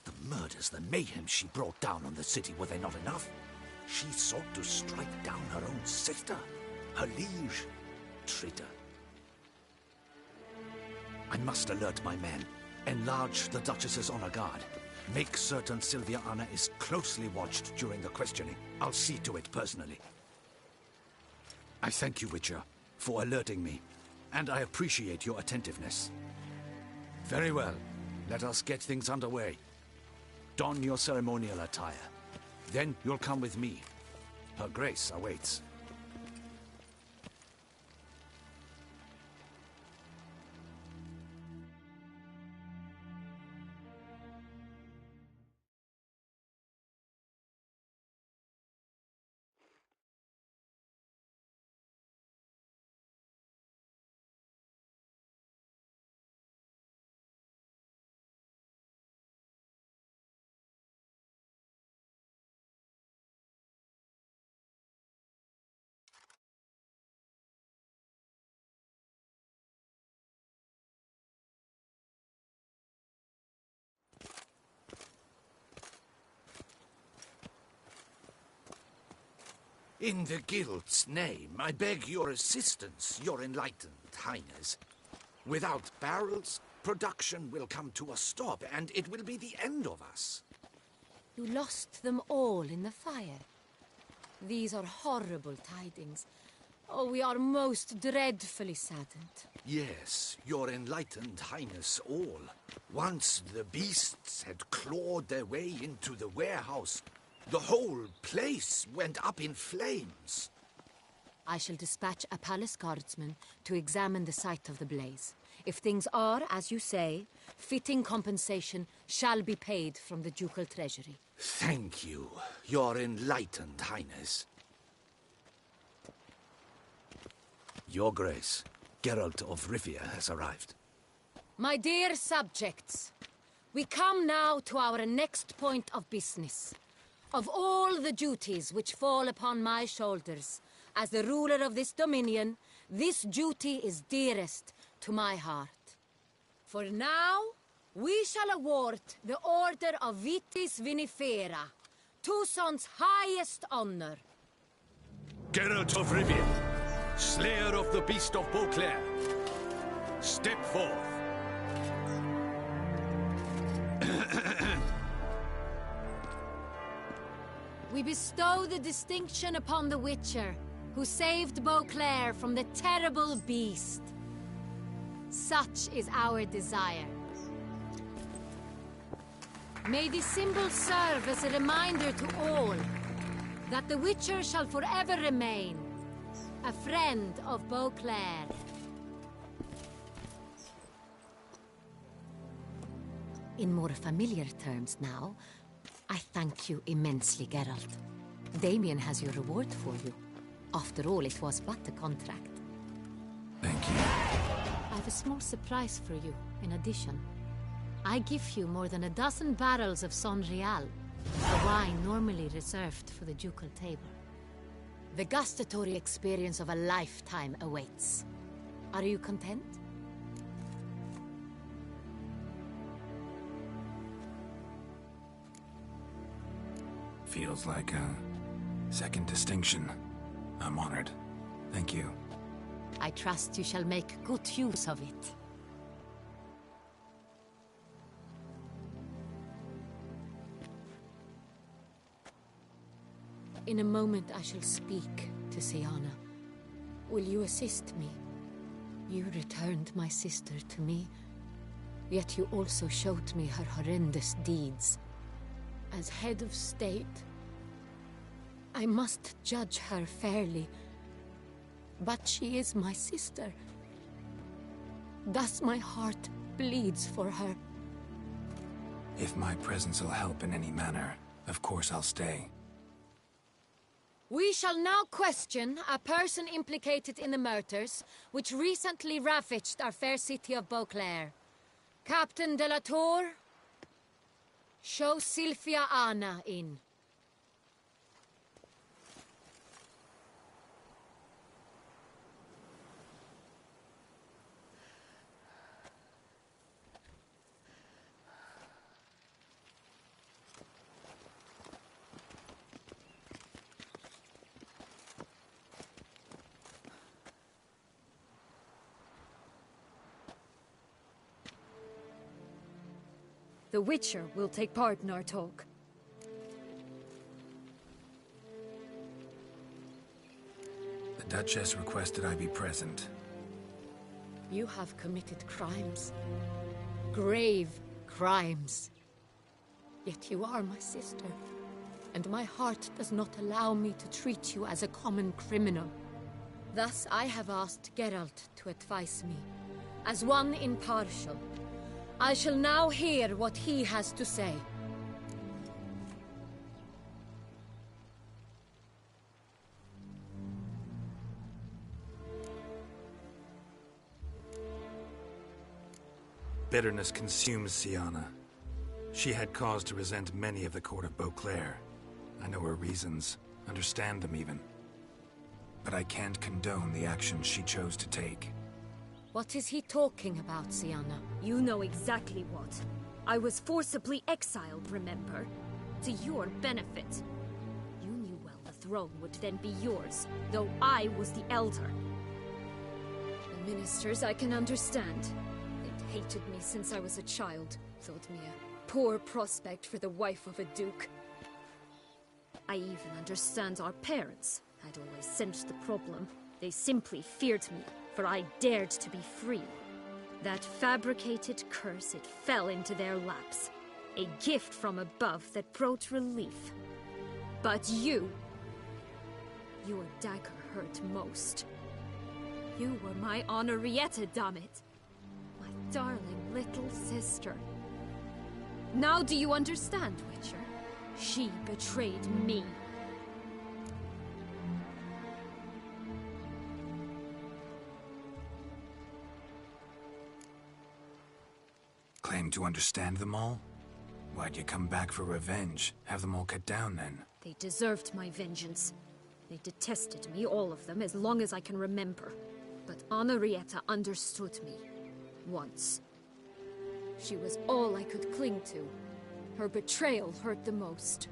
The murders, the mayhem she brought down on the city, were they not enough? She sought to strike down her own sister, her liege. Traitor. I must alert my men. Enlarge the Duchess's honor guard. Make certain Sylvia Anna is closely watched during the questioning. I'll see to it personally. I thank you, Witcher, for alerting me, and I appreciate your attentiveness. Very well. Let us get things underway. Don your ceremonial attire. Then you'll come with me. Her Grace awaits. In the Guild's name, I beg your assistance, your enlightened highness. Without barrels, production will come to a stop, and it will be the end of us. You lost them all in the fire. These are horrible tidings. Oh, we are most dreadfully saddened. Yes, your enlightened highness all. Once the beasts had clawed their way into the warehouse, the whole place went up in flames. I shall dispatch a palace guardsman to examine the site of the blaze. If things are, as you say, fitting compensation shall be paid from the ducal treasury. Thank you, your enlightened highness. Your Grace, Geralt of Rivia has arrived. My dear subjects, we come now to our next point of business. Of all the duties which fall upon my shoulders, as the ruler of this dominion, this duty is dearest to my heart. For now, we shall award the Order of Vitis Vinifera, Tucson's highest honor. Geralt of Rivia, Slayer of the Beast of Beauclair, step forth. We bestow the distinction upon the Witcher, who saved Beauclair from the terrible beast. Such is our desire. May this symbol serve as a reminder to all that the Witcher shall forever remain a friend of Beauclair. In more familiar terms now, I thank you immensely, Geralt. Damien has your reward for you. After all, it was but a contract. Thank you. I have a small surprise for you, in addition. I give you more than a dozen barrels of Son Real, a wine normally reserved for the ducal table. The gustatory experience of a lifetime awaits. Are you content? Feels like a second distinction. I'm honored. Thank you. I trust you shall make good use of it. In a moment I shall speak to Siana. Will you assist me? You returned my sister to me, yet you also showed me her horrendous deeds. As head of state, I must judge her fairly. But she is my sister. Thus my heart bleeds for her. If my presence will help in any manner, of course I'll stay. We shall now question a person implicated in the murders which recently ravaged our fair city of Beauclair. Captain de la Tour, show Sylvia Anna in. The Witcher will take part in our talk. The Duchess requested I be present. You have committed crimes. Grave crimes. Yet you are my sister, and my heart does not allow me to treat you as a common criminal. Thus I have asked Geralt to advise me, as one impartial. I shall now hear what he has to say. Bitterness consumes Sienna. She had cause to resent many of the court of Beauclair. I know her reasons, understand them even. But I can't condone the actions she chose to take. What is he talking about, Sienna? You know exactly what. I was forcibly exiled, remember? To your benefit. You knew well the throne would then be yours, though I was the elder. The ministers I can understand. They'd hated me since I was a child, thought me a poor prospect for the wife of a duke. I even understand our parents. I'd always sensed the problem. They simply feared me, for I dared to be free. That fabricated curse, it fell into their laps. A gift from above that brought relief. But your dagger hurt most. You were my Henrietta, dammit. My darling little sister. Now do you understand, Witcher? She betrayed me. Claim to understand them all? Why'd you come back for revenge? Have them all cut down, then? They deserved my vengeance. They detested me, all of them, as long as I can remember. But Henrietta understood me. Once. She was all I could cling to. Her betrayal hurt the most.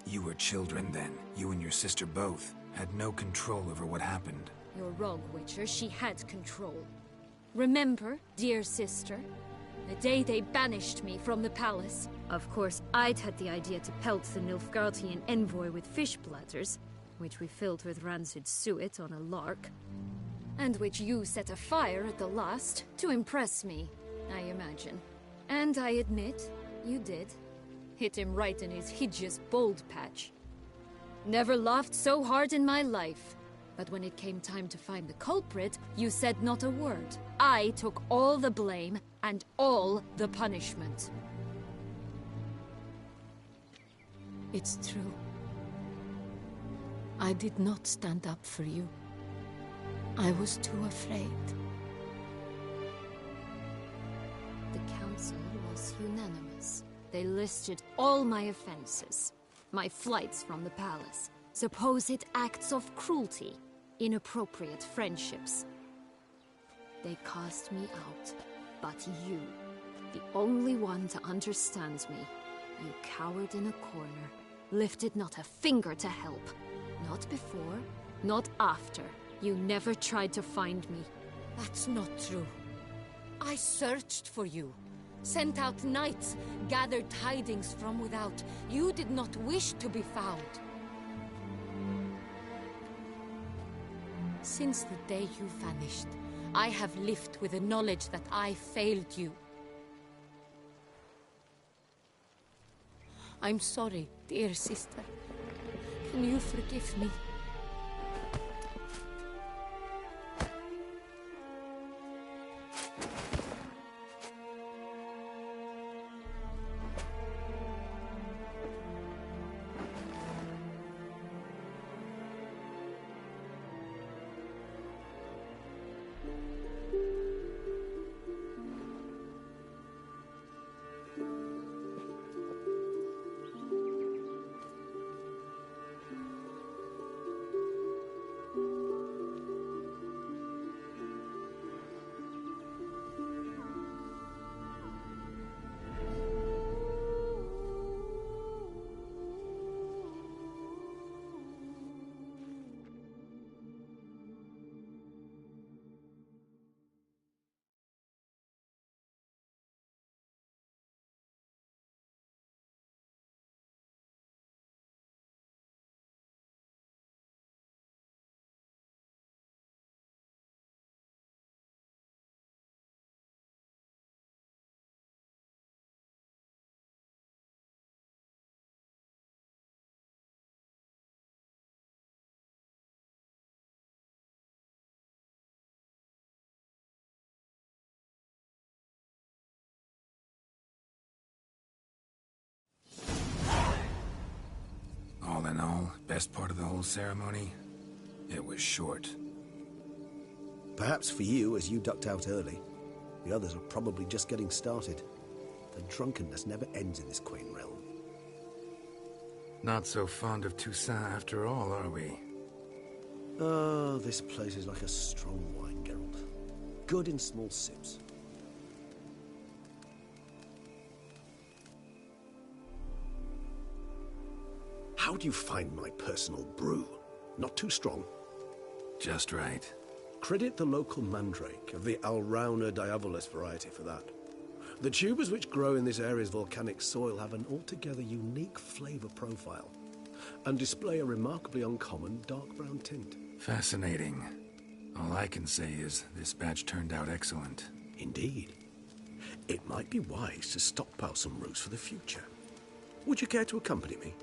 You were children then. You and your sister both had no control over what happened. You're wrong, Witcher. She had control. Remember, dear sister? The day they banished me from the palace. Of course, I'd had the idea to pelt the Nilfgaardian envoy with fish platters, which we filled with rancid suet on a lark. And which you set afire at the last, to impress me, I imagine. And I admit, you did. Hit him right in his hideous bald patch. Never laughed so hard in my life. But when it came time to find the culprit, you said not a word. I took all the blame and all the punishment. It's true. I did not stand up for you. I was too afraid. The council was unanimous. They listed all my offenses. My flights from the palace. Supposed acts of cruelty. Inappropriate friendships. They cast me out. But you, the only one to understand me, you cowered in a corner, lifted not a finger to help. Not before, not after. You never tried to find me. That's not true. I searched for you. Sent out knights, gathered tidings from without. You did not wish to be found. Since the day you vanished, I have lived with the knowledge that I failed you. I'm sorry, dear sister. Can you forgive me? in all, best part of the whole ceremony, it was short. Perhaps for you, as you ducked out early. The others are probably just getting started. The drunkenness never ends in this quaint realm. Not so fond of Toussaint after all, are we? Oh, this place is like a strong wine, Geralt. Good in small sips. How do you find my personal brew? Not too strong? Just right. Credit the local mandrake of the Alrauna diabolus variety for that. The tubers which grow in this area's volcanic soil have an altogether unique flavor profile and display a remarkably uncommon dark brown tint. Fascinating. All I can say is this batch turned out excellent. Indeed. It might be wise to stockpile some roots for the future. Would you care to accompany me?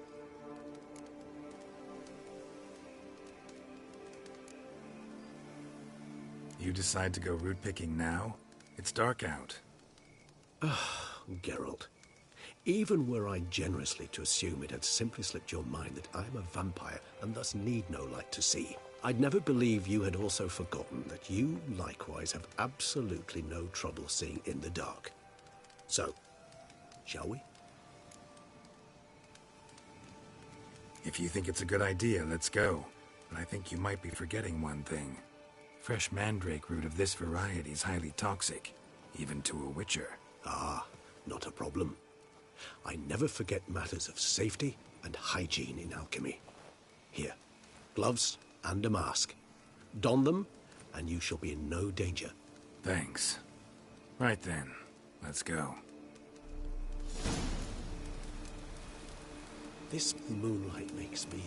You decide to go root picking now? It's dark out. Geralt, even were I generously to assume it had simply slipped your mind that I am a vampire and thus need no light to see, I'd never believe you had also forgotten that you likewise have absolutely no trouble seeing in the dark. So, shall we? If you think it's a good idea, let's go. But I think you might be forgetting one thing. Fresh mandrake root of this variety is highly toxic, even to a witcher. Ah, not a problem. I never forget matters of safety and hygiene in alchemy. Here, gloves and a mask. Don them, and you shall be in no danger. Thanks. Right then, let's go. This moonlight makes me,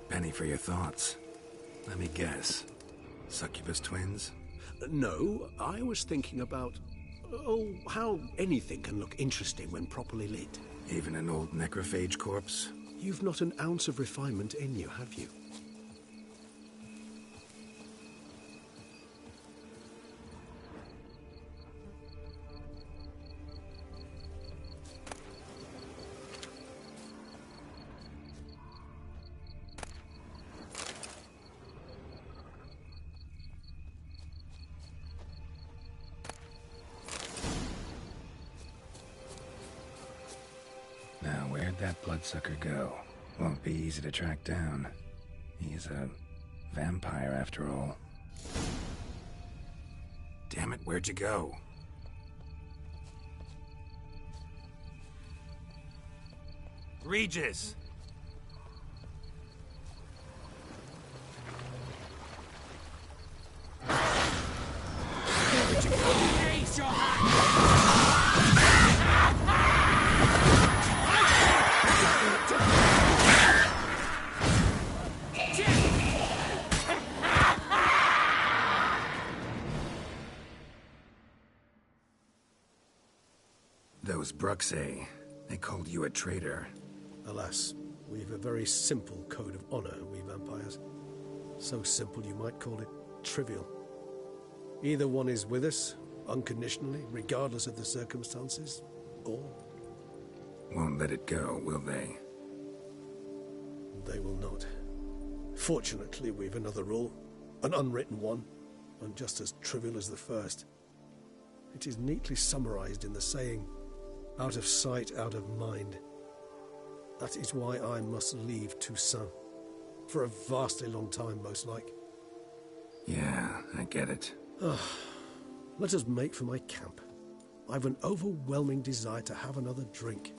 Penny for your thoughts. Let me guess. Succubus twins? No, I was thinking about, how anything can look interesting when properly lit. Even an old necrophage corpse? You've not an ounce of refinement in you, have you? Now, where'd that bloodsucker go? Won't be easy to track down. He's a vampire, after all. Damn it, where'd you go? Regis! Where'd you go? Raise your hand! Bruxay. They called you a traitor. Alas, we've a very simple code of honor, we vampires. So simple you might call it trivial. Either one is with us, unconditionally, regardless of the circumstances, or... Won't let it go, will they? They will not. Fortunately, we've another rule. An unwritten one, and just as trivial as the first. It is neatly summarized in the saying, out of sight, out of mind. That is why I must leave Toussaint. For a vastly long time, most like. Yeah, I get it. Let us make for my camp. I've an overwhelming desire to have another drink.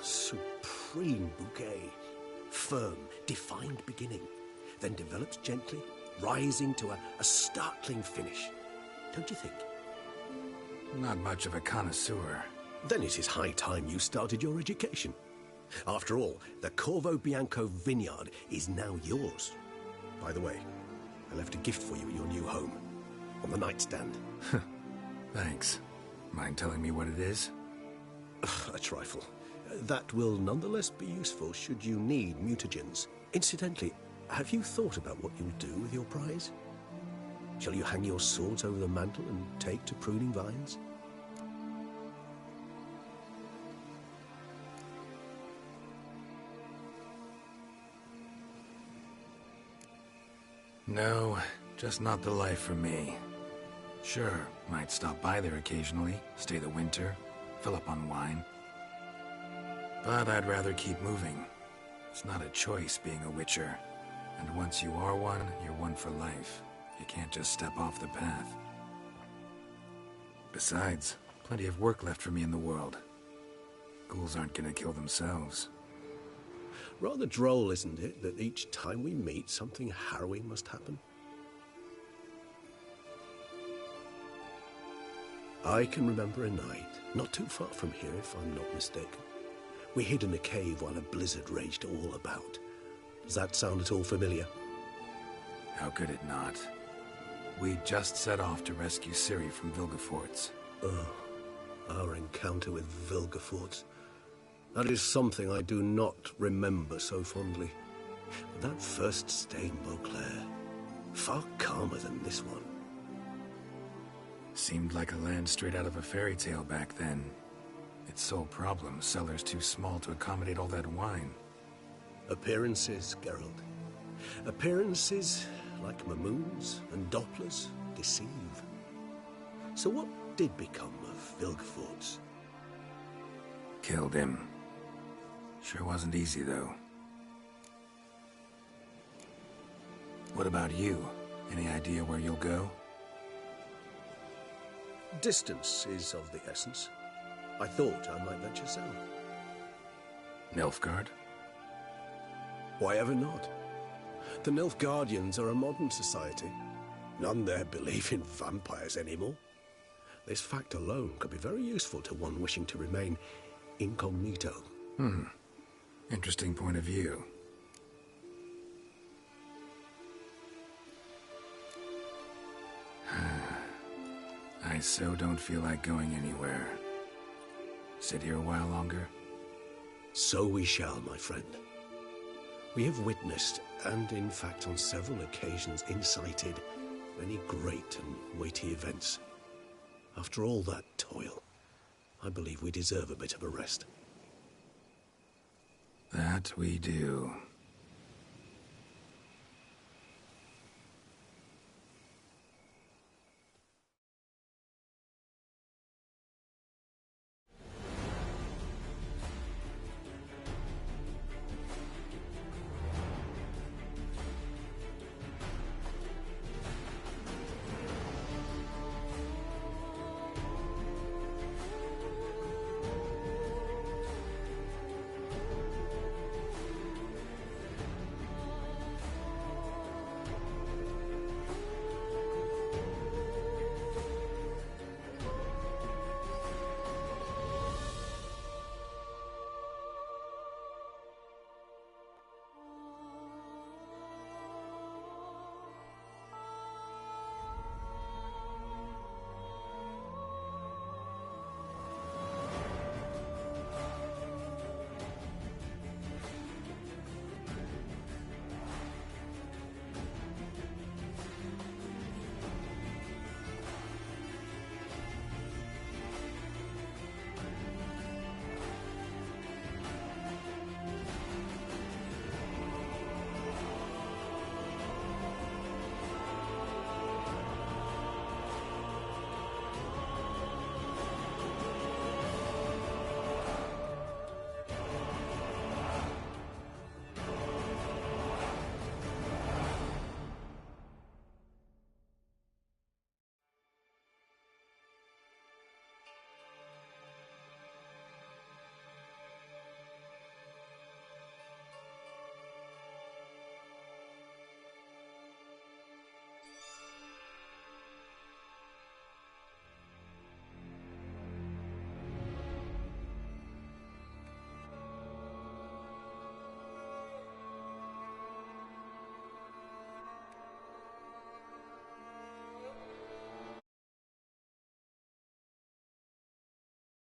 Supreme bouquet. Firm, defined beginning, then develops gently, rising to a startling finish. Don't you think? Not much of a connoisseur. Then it is high time you started your education. After all, the Corvo Bianco vineyard is now yours. By the way, I left a gift for you at your new home. On the nightstand. Thanks. Mind telling me what it is? A trifle. That will nonetheless be useful should you need mutagens. Incidentally, have you thought about what you'll do with your prize? Shall you hang your swords over the mantle and take to pruning vines? No, just not the life for me. Sure, might stop by there occasionally, stay the winter, fill up on wine. But I'd rather keep moving. It's not a choice being a witcher. And once you are one, you're one for life. You can't just step off the path. Besides, plenty of work left for me in the world. Ghouls aren't gonna kill themselves. Rather droll, isn't it, that each time we meet, something harrowing must happen? I can remember a night, not too far from here if I'm not mistaken. We hid in a cave while a blizzard raged all about. Does that sound at all familiar? How could it not? We just set off to rescue Ciri from Vilgefortz. Oh, our encounter with Vilgefortz. That is something I do not remember so fondly. But that first stay in Beauclair, far calmer than this one. Seemed like a land straight out of a fairy tale back then. Its sole problem, cellars too small to accommodate all that wine. Appearances, Geralt. Appearances, like Mamoons and Dopplers, deceive. So what did become of Vilgefortz? Killed him. Sure wasn't easy, though. What about you? Any idea where you'll go? Distance is of the essence. I thought I might venture south. Nilfgaard? Why ever not? The Nilfgaardians are a modern society. None there believe in vampires anymore. This fact alone could be very useful to one wishing to remain incognito. Interesting point of view. I so don't feel like going anywhere. Sit here a while longer? So we shall, my friend. We have witnessed, and in fact on several occasions incited, many great and weighty events. After all that toil, I believe we deserve a bit of a rest. That we do.